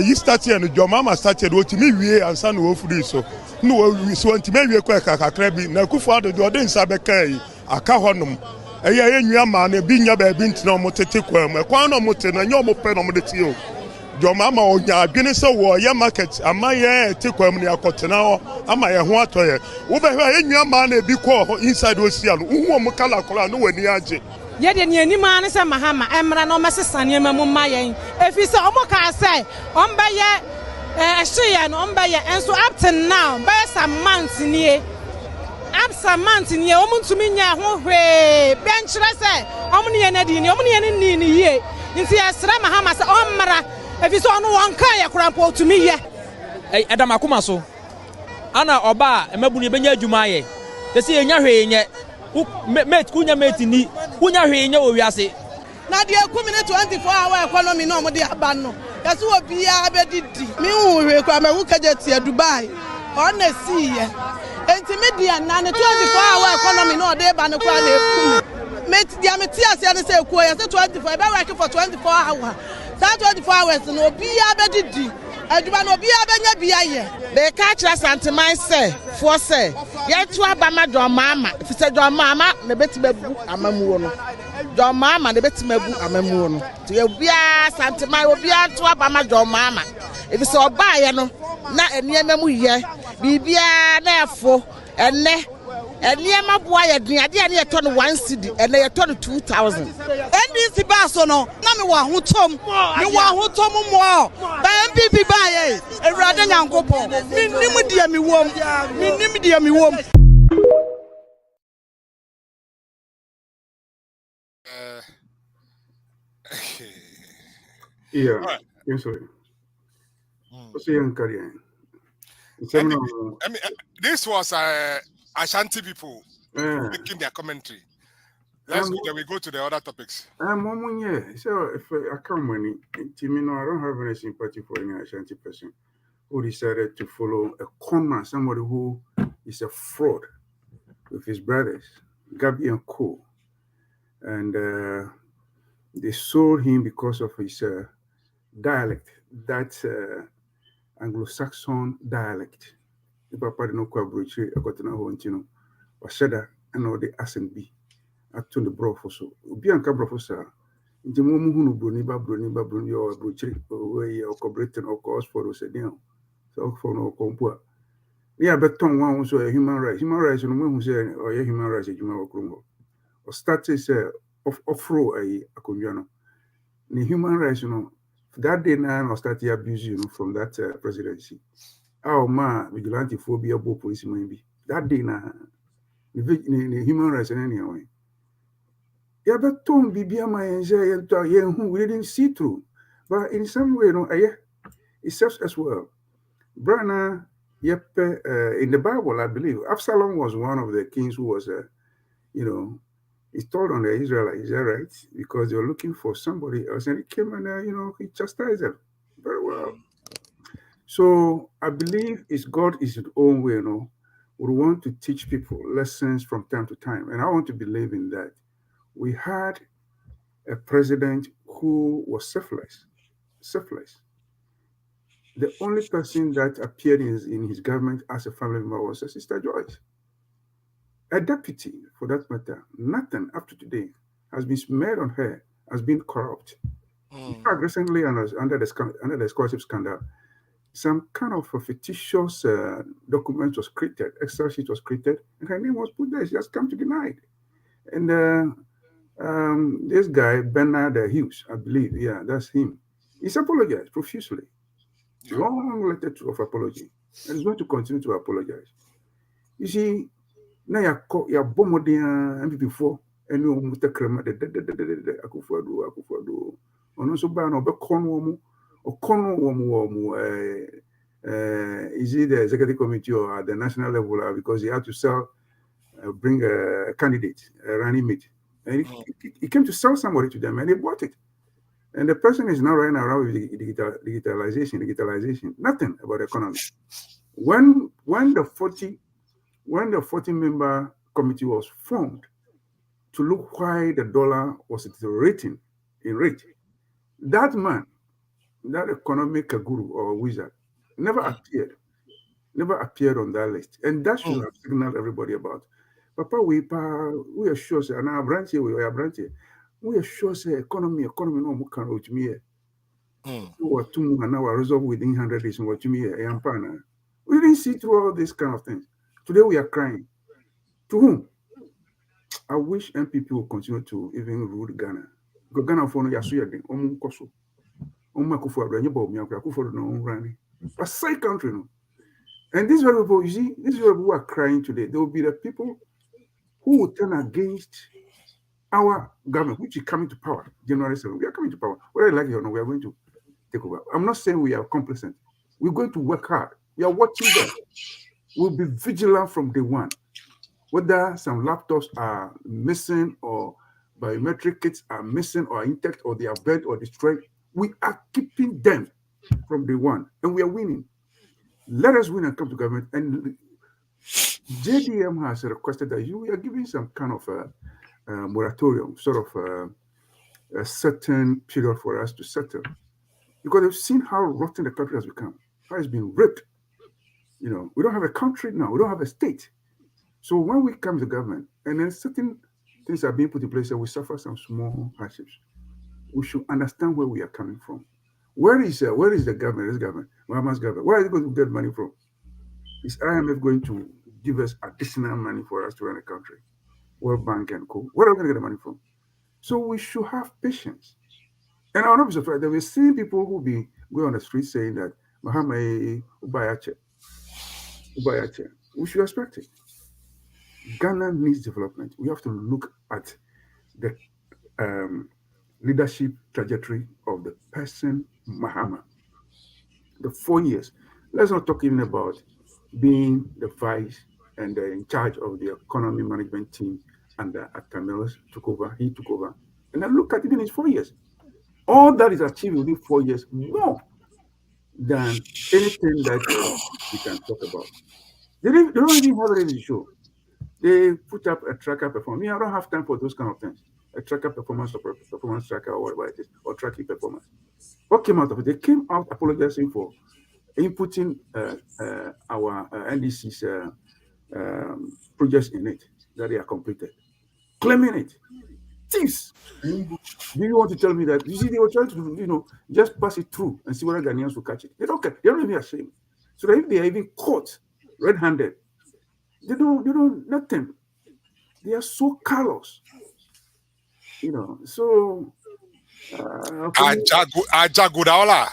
yi started no jo mama started wo timi wie ansa no wo fudi so no wo so ntimi wie kwa kakra bi na kufu ado de ode nsa beka yi aka honom ɛyɛ enwia ma na bi nya ba bi ntina mo tete kwa mu kwa no mo te na nya mo pe no mo de tie o jo mama onya adwene se wo ye market ama ye te kwam ne akotena ho ama ye ho atoye wo be hwe enwia ma na bi ko inside osia no hu mo kala kola no wani age ye de ne anima ne se mahama emra no mesesane emamu ma yen efi se omo ka se ombe ye ehye no ombe ye enso up to now be some months nie absamant nie omuntumi nya ho hwe benchire se omne ye na di ni omne ye ni ye nti esra mahama se omra efi so no wonka ye krampo tumi ye edam akoma so ana oba emabunu benya adwuma ye te se yenya hwe nye mate kunya mate ni kunya hwe nye owiase na de ekumi ne 24-hour economy no mo de aba no yase obi ya abedidi mi hu hwe kwa ma wukageti Dubai on na see ye enti media na ne 24-hour economy no de ba no kwa na ekumi mate dia meti ase ne se ekuo yase 24 be work for 24 hours that 24 hours no obi ya abedidi aduma no obi ya benya bia ye be ka kira santeman se fo se ye tu abama do mama fi se do mama na beti babu amamuo no do mama na beti mabu amamuo no to ye bia santeman obi atu abama do mama if so oba ye no na eniema mu ye bibia na efo enne eniema boa ye den ade ne ye to no 1 cedi enne ye to no 2000 NDC ba so no na me wa hotom mo ba MPP ba ye ewrade nyankopon minnim dia mi wom yeah KINGSLEY so young career this was Ashanti people making their commentary. Let's go, then we go to the other topics. So if I come money, I don't have any sympathy for any Ashanti person who decided to follow a conman, somebody who is a fraud with his brothers, Gabi and Co. And they sold him because of his dialect, that Anglo-Saxon dialect. The papa did not collaborate, I got to know, or said that, and all the accent be. Ato the bro for so obi anka bro for sa nti mo mu hunu broni ba o brochiri we o collaborating o cause for so dey so for no kompo ya beton wan so human rights no mo hu say o human rights ejuma okrongo o start say offro akonwa no ni human rights no that day na start abuse from that presidency vigilante phobia bo police man bi that day na ni human rights na anyway. Yeah, but Tom we didn't see through. But in some way, it serves as well. Brana, in the Bible, I believe, Absalom was one of the kings who was, installed on the Israelites, is that right? Because they were looking for somebody else, and he came and, he chastised them very well. So I believe God is his own way, would want to teach people lessons from time to time. And I want to believe in that. We had a president who was selfless. The only person that appeared in his government as a family member was Sister Joyce. A deputy, for that matter, nothing up to today has been smeared on her as being corrupt. In fact, recently, under the scholarship scandal, some kind of a fictitious document was created, Excel sheet was created, and her name was put there. She has come to deny it. And this guy, Bernard Hughes, I believe, that's him. He's apologized profusely. Long letter of apology. and is going to continue to apologize. You see, now you're bombarding MPP4 and you must crema the Akufo-Addo. And also ban or Becono or Cono is it the executive committee or at the national level because he had to sell, bring a candidate, a running mate. And he came to sell somebody to them and they bought it. And the person is now running around with digitalization, nothing about the economy. When the 40-member committee was formed to look why the dollar was deteriorating in rate, that man, that economic guru or wizard, never appeared on that list. And that should have signaled everybody about. Papa, we are sure, and our branch here, we are sure, say, economy, no more can reach me here. Or 2 and now resolve within 100 days, what you mean, we didn't see through all these kind of things. Today we are crying. To whom? I wish NPP will continue to even rule Ghana. Because Ghana for no yasuya den, koso. Akufo-Addo, Bawumia, Akufo-Addo no running. A side country, no. And these are people, you see, these are people who are crying today. They will be the people who will turn against our government, which is coming to power. January 7th, we are coming to power. Whether you like it or not, we are going to take over. I'm not saying we are complacent. We're going to work hard. We are watching them. We'll be vigilant from day one. Whether some laptops are missing or biometric kits are missing or intact or they are burned or destroyed, we are keeping them from day one and we are winning. Let us win and come to government. And JDM has requested that we are giving some kind of a moratorium, sort of a certain period for us to settle. Because they've seen how rotten the country has become, how it's been ripped. We don't have a country now, we don't have a state. So when we come to government and then certain things are being put in place and we suffer some small hardships, we should understand where we are coming from. Where is the government, this government, Muhammad's government? Where are they going to get money from? Is IMF going to give us additional money for us to run a country? World Bank and co. Where are we going to get the money from? So we should have patience. And I'll not be surprised that we're seeing people who be going on the street saying that Muhammad Ubayache. We should respect it. Ghana needs development. We have to look at the leadership trajectory of the person, Mahama. The 4 years. Let's not talk even about being the vice and in charge of the economy management team under Atamelos took over. He took over. And then look at it in his 4 years. All that is achieved within 4 years, more than anything that we can talk about. They don't even have it in the show. They put up a tracker performance. I don't have time for those kind of things. A tracker performance or performance tracker or whatever it is, or tracking performance. What came out of it? They came out apologizing for inputting our NDC's projects in it that they are completed. Claiming it. Thieves. Do you want to tell me that? You see, they were trying to, just pass it through and see whether Ghanaians will catch it. They don't care. They're not even ashamed. So that if they are even caught red-handed, they don't nothing. They are so callous. So Ajagudala.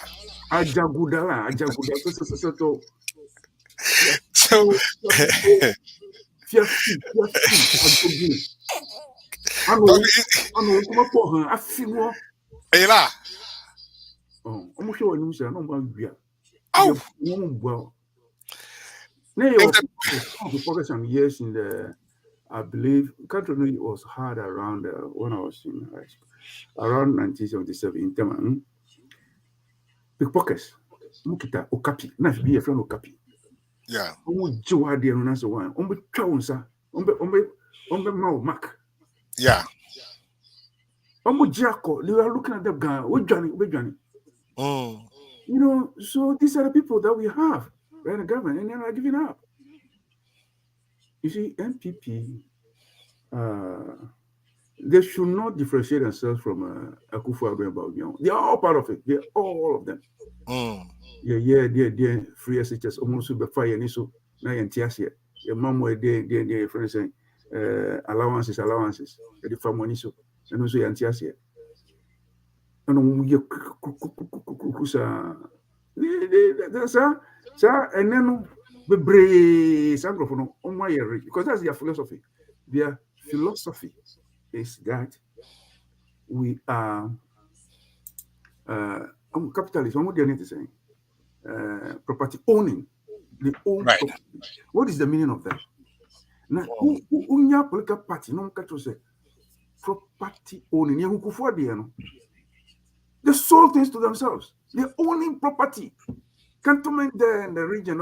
So for some years in the, I believe, country it was hard around when I was in high school, around 1977 in Tema. Pickpockets, Mukita, Okapi, nice be a friend Okapi. Yeah. Mac. Yeah. Jacko, they were looking at that guy. Johnny. So these are the people that we have in the government, and they're not giving up. You see, NPP, they should not differentiate themselves from Akufo-Addo and Bawumia. They are all part of it. They're all of them. They're free SHS, almost super fire, and so now you're here. Your mom were there, friends saying allowances, the family, so, and also you're here. And Sir, and then bebre sangrofono on my rich because that's their philosophy. Their philosophy is that we are capitalists. What is saying? Property owning. They own property. What is the meaning of that? Now, who political party? No one say property owning. They sold things to themselves. They're owning property. Cantonment there in the region,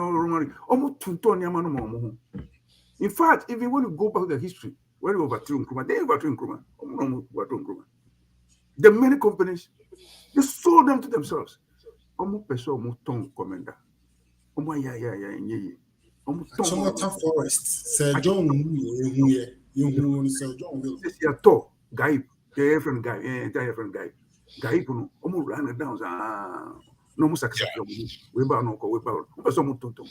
in fact, even when you go back to the history, when you overthrew Nkrumah, they overthrew Nkrumah. The many companies, they sold them to themselves. Commander. Sonata Forest, Sir John, Sir John will. This is a talk, guy, the friend guy, entire friend guy. Guy, almost ran it down. No more success. We bow no we bow. Some tonto.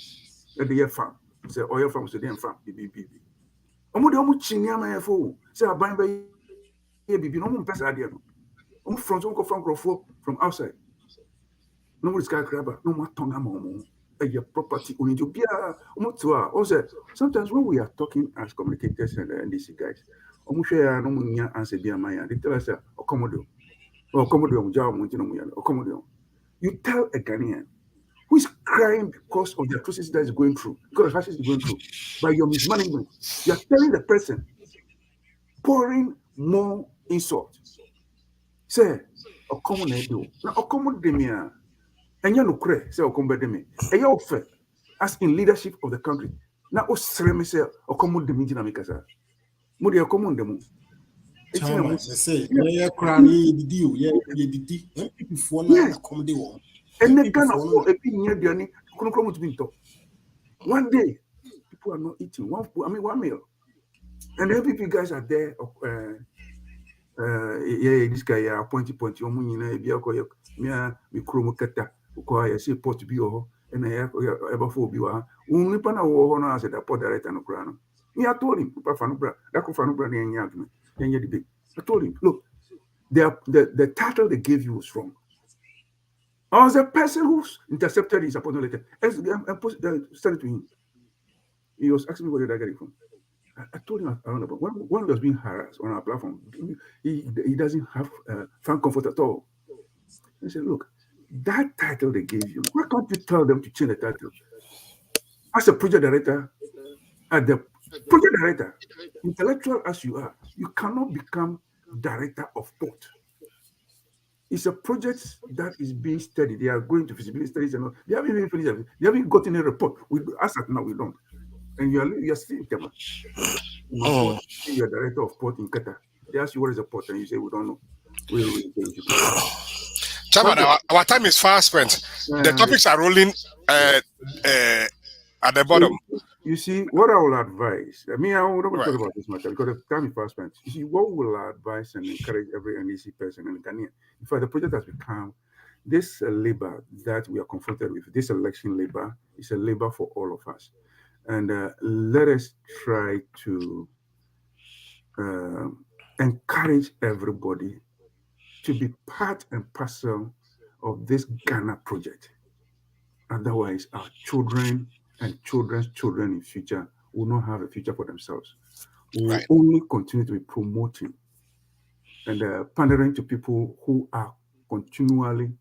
At the farm. Say oil farm, so then farm. BB. Omo chinyama fo. Say I buy by BB. No more person idea. Omo from outside. No more skyscraper. No more tonga momo. Your property only to be also sometimes when we are talking as communicators and NDC guys, they tell us you tell a Ghanaian who is crying because of the atrocities that is going through, because of fascism is going through, by your mismanagement, you are telling the person, pouring more insult. Say, and you know, say Okombedeme, and you offer as in leadership of the country. Now, Osreme say Okomo de Mijina Mikasa. Modi Okomo demo. Chama, say, yeah, cranny, the deal, yeah, the before now, accommodate one. And they can afford a pin near Diani, Kunokomo to be top. One day, people are not eating one meal. And the NPP guys are there. This guy, appointed point, your money, we chromocata. I say port to be and I have ever for be only pana or I said a port director no crown. I told him, I told him, look, the title they gave you was wrong. I was a person who intercepted his appointment letter and sent it to him. He was asking me where did I get it from. I told him when he was being harassed on our platform, he doesn't have fan comfort at all. I said, look, that title they gave you, why can't you tell them to change the title? As a project director, intellectual as you are, you cannot become director of port. It's a project that is being studied. They are going to feasibility studies and all. They haven't even finished it. They haven't gotten a report. As at now, we don't. And you are still in Kema. You are director of port in Qatar. They ask you what is a port, and you say we don't know. Chairman, our time is fast spent. The topics are rolling at the bottom. You see, what I will advise, I will not talk about this matter because the time is fast spent. You see, what will I advise and encourage every NDC person in Ghanaian? In fact, the project has become this labor that we are confronted with, this election labor is a labor for all of us. And let us try to encourage everybody to be part and parcel of this Ghana project. Otherwise, our children and children's children in future will not have a future for themselves. We will only continue to be promoting and pandering to people who are continually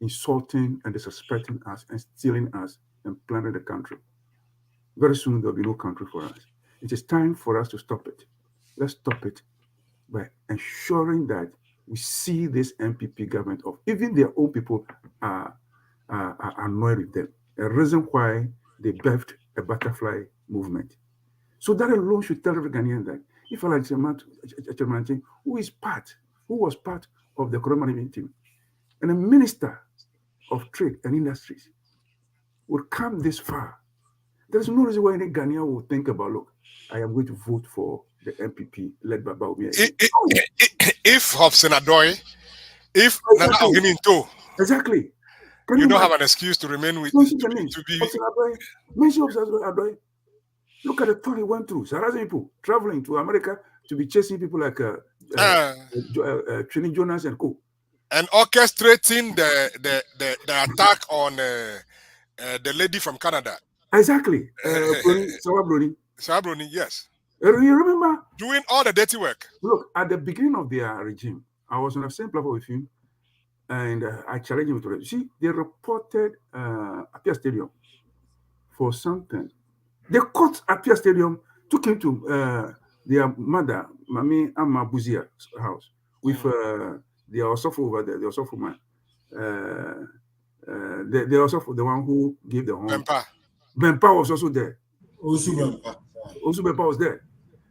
insulting and disrespecting us and stealing us and plundering the country. Very soon there will be no country for us. It is time for us to stop it. Let's stop it by ensuring that we see this NPP government of even their own people are annoyed with them. A reason why they birthed a butterfly movement. So that alone should tell every Ghanaian that if I like Chairman who was part of the Corona management team, and a minister of trade and industries would come this far, there's no reason why any Ghanaian will think about, look, I am going to vote for the NPP led by Bawumia. If Hobson Adoy, if Nana Ogininto, exactly, you don't have an excuse to remain with to be. Look at the tour he went through. Harassing people, traveling to America to be chasing people like Trini Jonas and co. And orchestrating the attack on The lady from Canada. Exactly. Bruni. Sawabroni, yes. You remember? Doing all the dirty work. Look, at the beginning of their regime, I was on the same platform with him, and I challenged him to it. See, they reported Apia Stadium for something. They caught Apia Stadium, took him to their mother, Mami Amma Buzia's house, with the Osafo over there, the Osafo man. The Osafo, the one who gave the home. Bempa was also there. Also Bempa was there.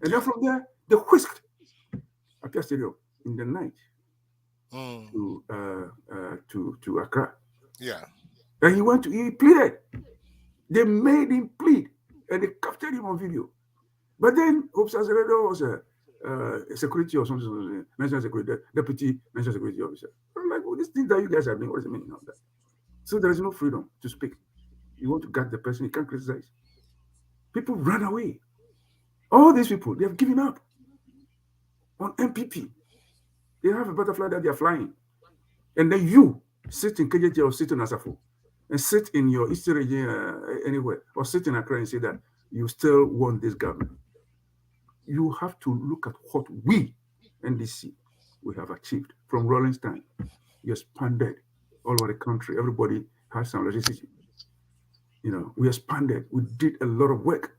And then from there, they whisked Apia Stadium in the night to Accra. Yeah. And he pleaded. They made him plead, and they captured him on video. But then Hope Sazeredo was a security or something, national security, deputy national security officer. I'm like, well, these things that you guys are doing, what is the meaning of that? So there is no freedom to speak. You want to guard the person, you can't criticize. People run away. All these people, they have given up on NPP. They have a butterfly that they are flying. And then you sit in KJT or sit in Osafo and sit in your Eastern region anywhere, or sit in Accra and say that you still want this government. You have to look at what we, NDC, we have achieved. From Rolling Stone, we expanded all over the country. Everybody has some electricity. You know, we expanded. We did a lot of work.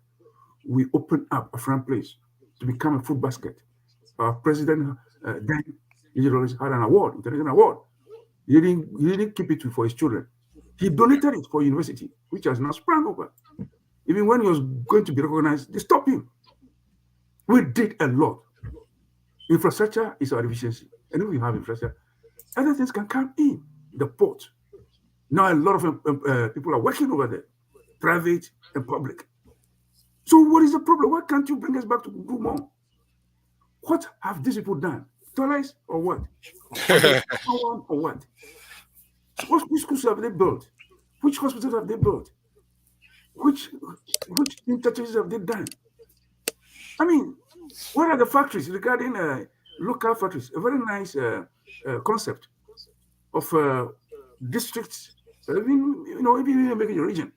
We opened up a front place to become a food basket. Our president then he always had an award, international award. He didn't keep it for his children. He donated it for university, which has now sprung over. Even when he was going to be recognized, they stopped him. We did a lot. Infrastructure is our deficiency. And if we have infrastructure, other things can come in. The port. Now a lot of people are working over there, private and public. So what is the problem? Why can't you bring us back to do more? What have these people done? Toilets or what? Or what? Which schools have they built? Which hospitals have they built? Which interchanges have they done? I mean, what are the factories regarding local factories? A very nice concept of districts, even making a region,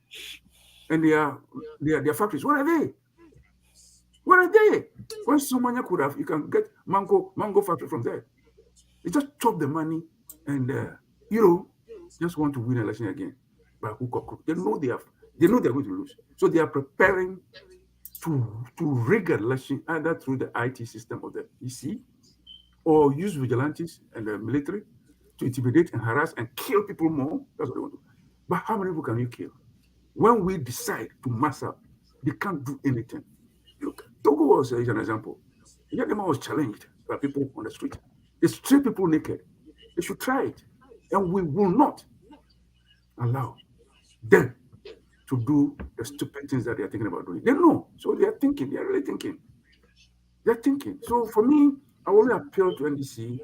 and their factories. What are they? What are they? When someone could have, you can get mango factory from there. They just chop the money and just want to win election again by hook or crook. They know they're going to lose, so they are preparing to rig an election either through the IT system of the EC or use vigilantes and the military to intimidate and harass and kill people more. That's what they want to do. But how many people can you kill? When we decide to mass up, they can't do anything. Look, Togo was an example. Yadema was challenged by people on the street. They strip people naked. They should try it. And we will not allow them to do the stupid things that they are thinking about doing. They know. So they are thinking. They are really thinking. They're thinking. So for me, I will appeal to NDC,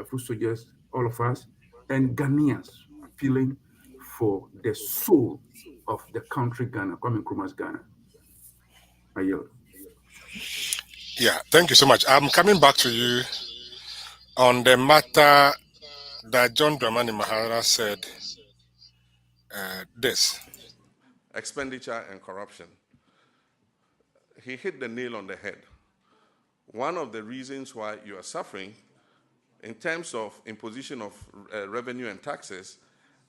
food soldiers, all of us, and Ghanaians appealing for the soul of the country Ghana, Kwame Nkrumah's Ghana. I yield. Yeah, thank you so much. I'm coming back to you on the matter that John Dramani Mahara said this. Expenditure and corruption. He hit the nail on the head. One of the reasons why you are suffering in terms of imposition of revenue and taxes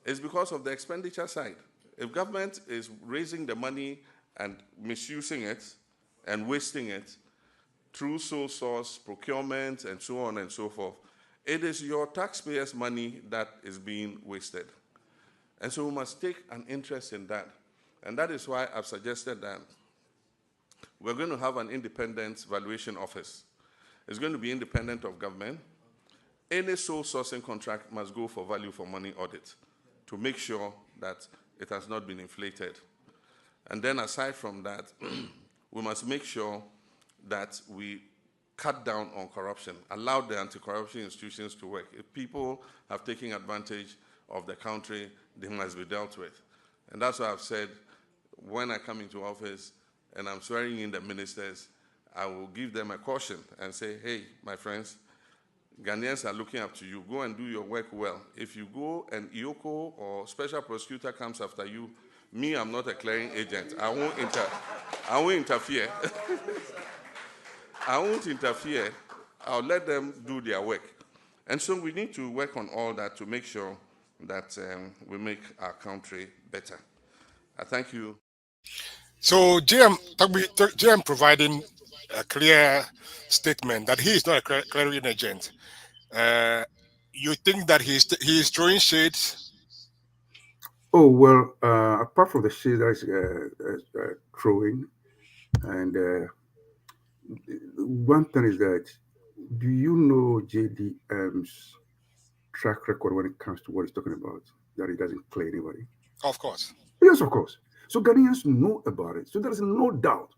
is because of the expenditure side. If government is raising the money and misusing it and wasting it through sole source, procurement, and so on and so forth, it is your taxpayers' money that is being wasted. And so we must take an interest in that. And that is why I've suggested that we're going to have an independent valuation office. It's going to be independent of government. Any sole sourcing contract must go for value for money audit to make sure that it has not been inflated. And then aside from that, we must make sure that we cut down on corruption, allow the anti-corruption institutions to work. If people have taken advantage of the country, they must be dealt with. And that's why I've said, when I come into office and I'm swearing in the ministers, I will give them a caution and say, hey, my friends, Ghanaians are looking up to you. Go and do your work well. If you go and Ioko or special prosecutor comes after you, me, I'm not a clearing agent. I won't interfere. I won't interfere. I'll let them do their work. And so we need to work on all that to make sure that we make our country better. I thank you. So GM providing a clear statement that he is not a clearing agent. You think that he is throwing shades? Oh, well, apart from the shade that is throwing, and one thing is that, do you know JDM's track record when it comes to what he's talking about? That he doesn't clear anybody? Of course. Yes, of course. So Ghanaians know about it. So there is no doubt.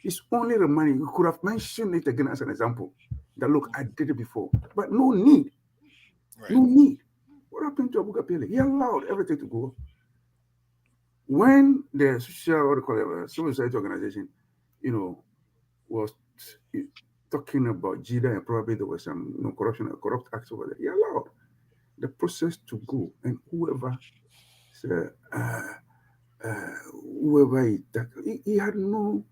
It's only reminding. You could have mentioned it again as an example. That look, I did it before, but no need. Right. No need. What happened to Abu Gapele? He allowed everything to go. When the civil society organization, was talking about JIDA and probably there was some corruption or corrupt acts over there, he allowed the process to go, and whoever he had no.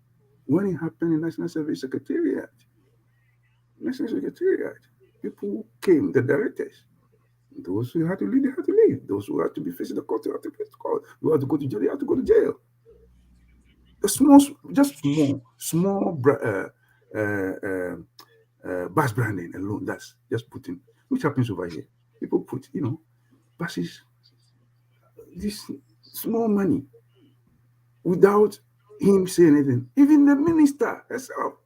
When it happened in National Service Secretariat, people came, the directors. Those who had to leave, they had to leave. Those who had to be facing the court, they had to face the court. Who had to go to jail, they had to go to jail. Small bus branding alone, that's just putting, which happens over here. People put, buses, this small money, without him saying anything. Even the minister herself,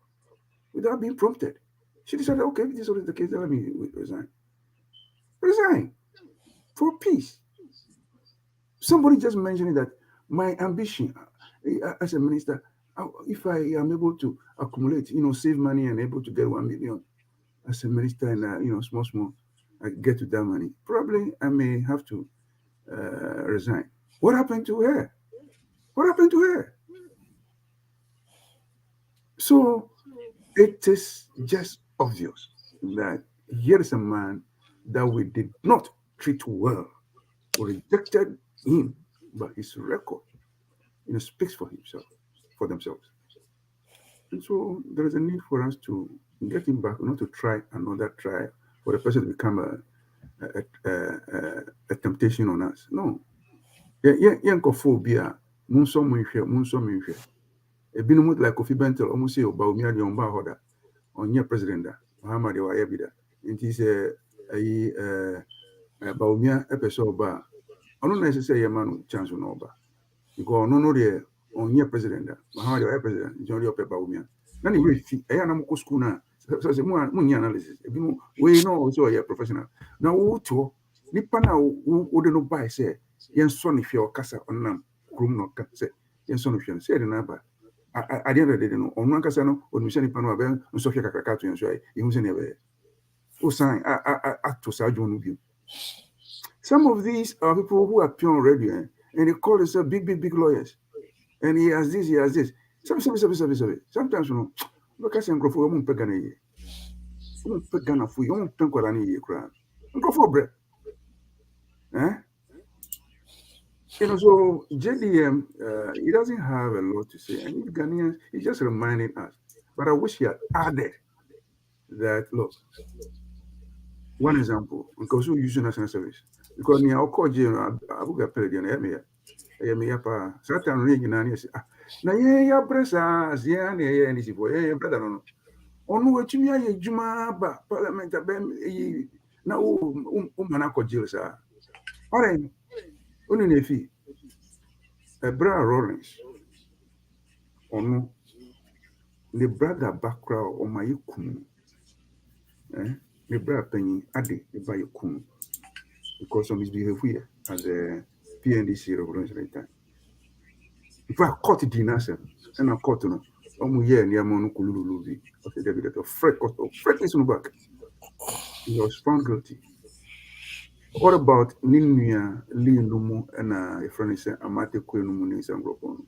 without being prompted, she decided, okay, if this is the case, let me resign. Resign for peace. Somebody just mentioned that my ambition as a minister, if I am able to accumulate, save money and able to get 1 million as a minister, and small, I get to that money, probably I may have to resign. What happened to her? So it is just obvious that here is a man that we did not treat well. We rejected him, but his record, speaks for themselves. And so there is a need for us to get him back, not to try another trial for the person to become a temptation on us. No. Phobia, Ebinumut like Kofi Bentel, almost say Bawumia the Omba Hoda, on your president, Muhammad Wayabida. It is Bawumia episode bar. I don't necessarily a man chance on Oba. You go no there on your president, Muhammad Wayabida president, John Yope Bawumia. None of you, I am a school now. So it's more analysis. We know also a professional. Now, who to Nipana wouldn't buy, say, Yen son if your casa on them, room no say, Yen son if you say the number. I didn't know on one casano or Michelle Panoa, and Sophia Kakatu and Sway, you was never. Oh, sign, I to Sergeant View. Some of these are people who appear on radio and they call themselves big lawyers. And he has this, he has this. Sometimes, look at some for a woman pegana. Pegana for your own penquarani crowd. And go for bread. So JDM, he doesn't have a lot to say. And Ghanaians, he's just reminding us. But I wish he had added that, look, one example, because we use national service. Because near our call general, Abu Gapele and Emia, Satan ring and say, na ya bresa, Zian, and is for a brother. On which me a Juma, Parliament, now, Manako Jilsa. All right. Only if a bra Rollins or the brother background on my kum, the bra penny addy by your kum because of his behavior as a PNDC revolutionary time. If I caught it in us and I caught no, year near Monokulu, okay, David, of Fred is on back. He was found guilty. What about Ninia, Lee Lumu, and a friend said, Amate Quenumu and Gropon?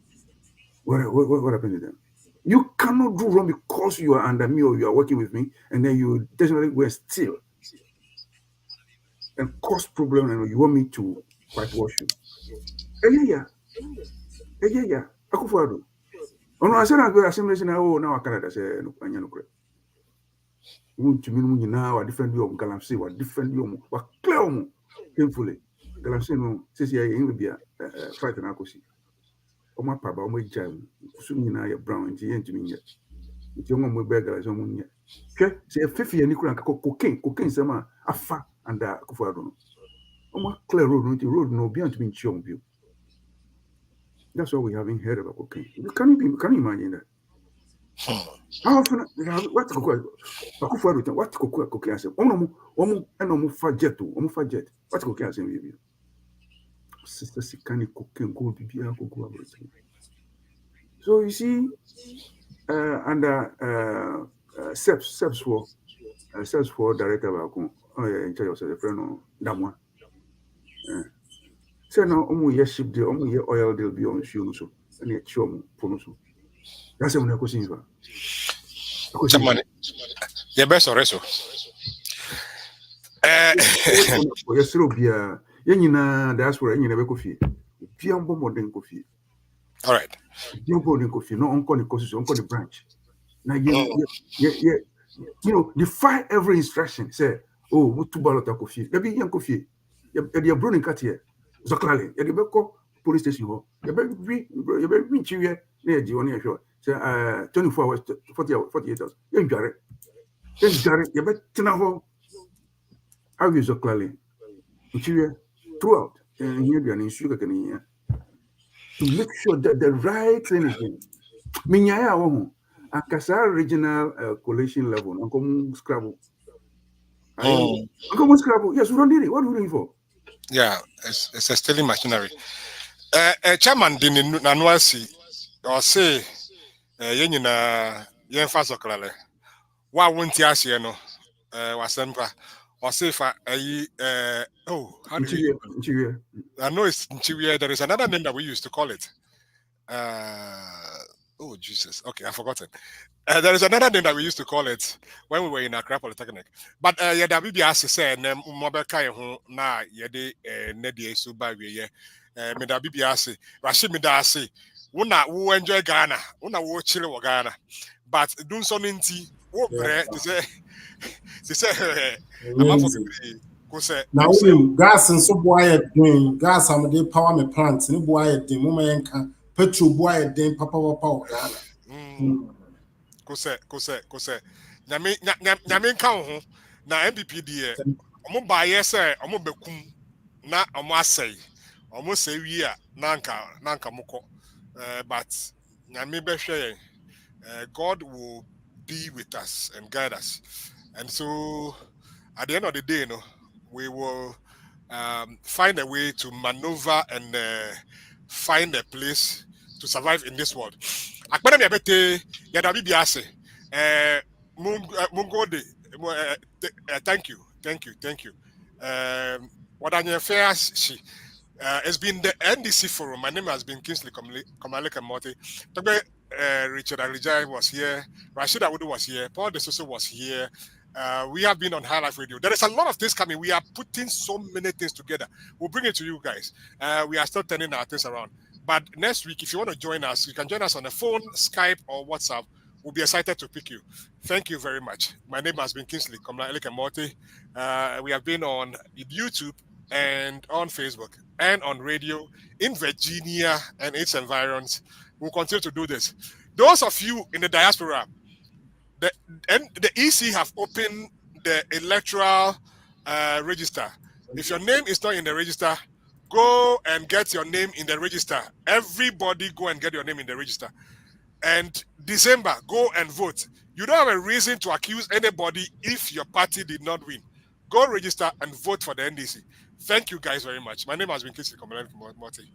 What happened to them? You cannot do wrong because you are under me or you are working with me, and then you definitely were still and cause problem, and you want me to whitewash you. Yeah. Akufo-Addo. Ono asana go assemblation now I Canada say no anya no kre. Won tumi no nyina wa defend you galamsey wa defend you wa clear mu painfully. Galamsey no sisi ya yin bia fight na akosi. Omo paba omo jam kusu nyina ya brown nti yen tumi nye. Nti omo mo be galamsey omo nye. Hwe say fefe ani kura cocaine sama afa and Akufo-Addo no. Omo clear road no obi antumi nchi omo bio. That's why we haven't heard about cocaine. Can you imagine that? How often what Akufo-Addo what cocaine say? Omo fa jet. What cocaine say baby? Sister Sikani cocaine go bibia go about. So you see under SEPS for director about in charge of the friend no Damwa. Say now omo ship deal, omo oil deal be on shoe so and ye chom pono so. That's when I go see you. Chamani. The best or so. Yes, Robia. Yenina diaspora yenina be kofi. Bia mbo modern kofi. All right. Bia modern kofi no onko the courses, onko the branch. Now you know, defy every instruction. Say, oh, what to ballot kofi. There be young kofi. You bro in cat here. Zoklale. You be call police station ho. You be reach here. Near the one here. Say 24 hours, 48 hours. You jare. You be tina ho. How is Zoklale? Throughout. And here be an issue can to make sure that the right thing is done. Minyaya wo Akasa regional coalition level. Uncle Scrabble. Uncle Scrabble. Yes, we don't need it. What are we doing for? Yeah, it's a stealing machinery. Chairman Dini Nanwasi or say yenina yen fa soklale. Wa wonti ase no wasempa or say fa how do you I know it's Nchiwie. There is another name that we used to call it. Oh Jesus. Okay, I've forgotten. There is another name that we used to call it when we were in Accra Polytechnic. But yeah, that we be asked to say mobile kai na yede nedi so ba we ye me da be asked Rashid me da say wona wo enjoy Ghana wona wo chile wo Ghana but do so nti wo bre to say now gas and so boy doing gas am dey power me plants ni boy dey mo yenka petrol boy dey papa Ghana. Kose. Nyame nka ho na NPP die omo ba ye say omo bekum na omo asai omo say wi a nanka moko but nyame be hwe God will be with us and guide us, and so at the end of the day we will find a way to maneuver and find a place to survive in this world. Akpere me abete ya da bibia ase mungode thank you wadanye fair she it's been the NDC forum. My name has been KINGSLEY MORTEY. Richard Alijai was here, Rashid Awudu was here, Paul De Soso was here. We have been on Highlife Radio. There is a lot of things coming. We are putting so many things together. We'll bring it to you guys. We are still turning our things around. But next week, if you want to join us, you can join us on the phone, Skype, or WhatsApp. We'll be excited to pick you. Thank you very much. My name has been KINGSLEY MORTEY. We have been on YouTube and on Facebook and on radio in Virginia and its environs. We'll continue to do this. Those of you in the diaspora, the EC have opened the electoral register. If your name is not in the register, go and get your name in the register. Everybody go and get your name in the register. And December, go and vote. You don't have a reason to accuse anybody if your party did not win. Go register and vote for the NDC. Thank you guys very much. My name has been KINGSLEY MORTEY.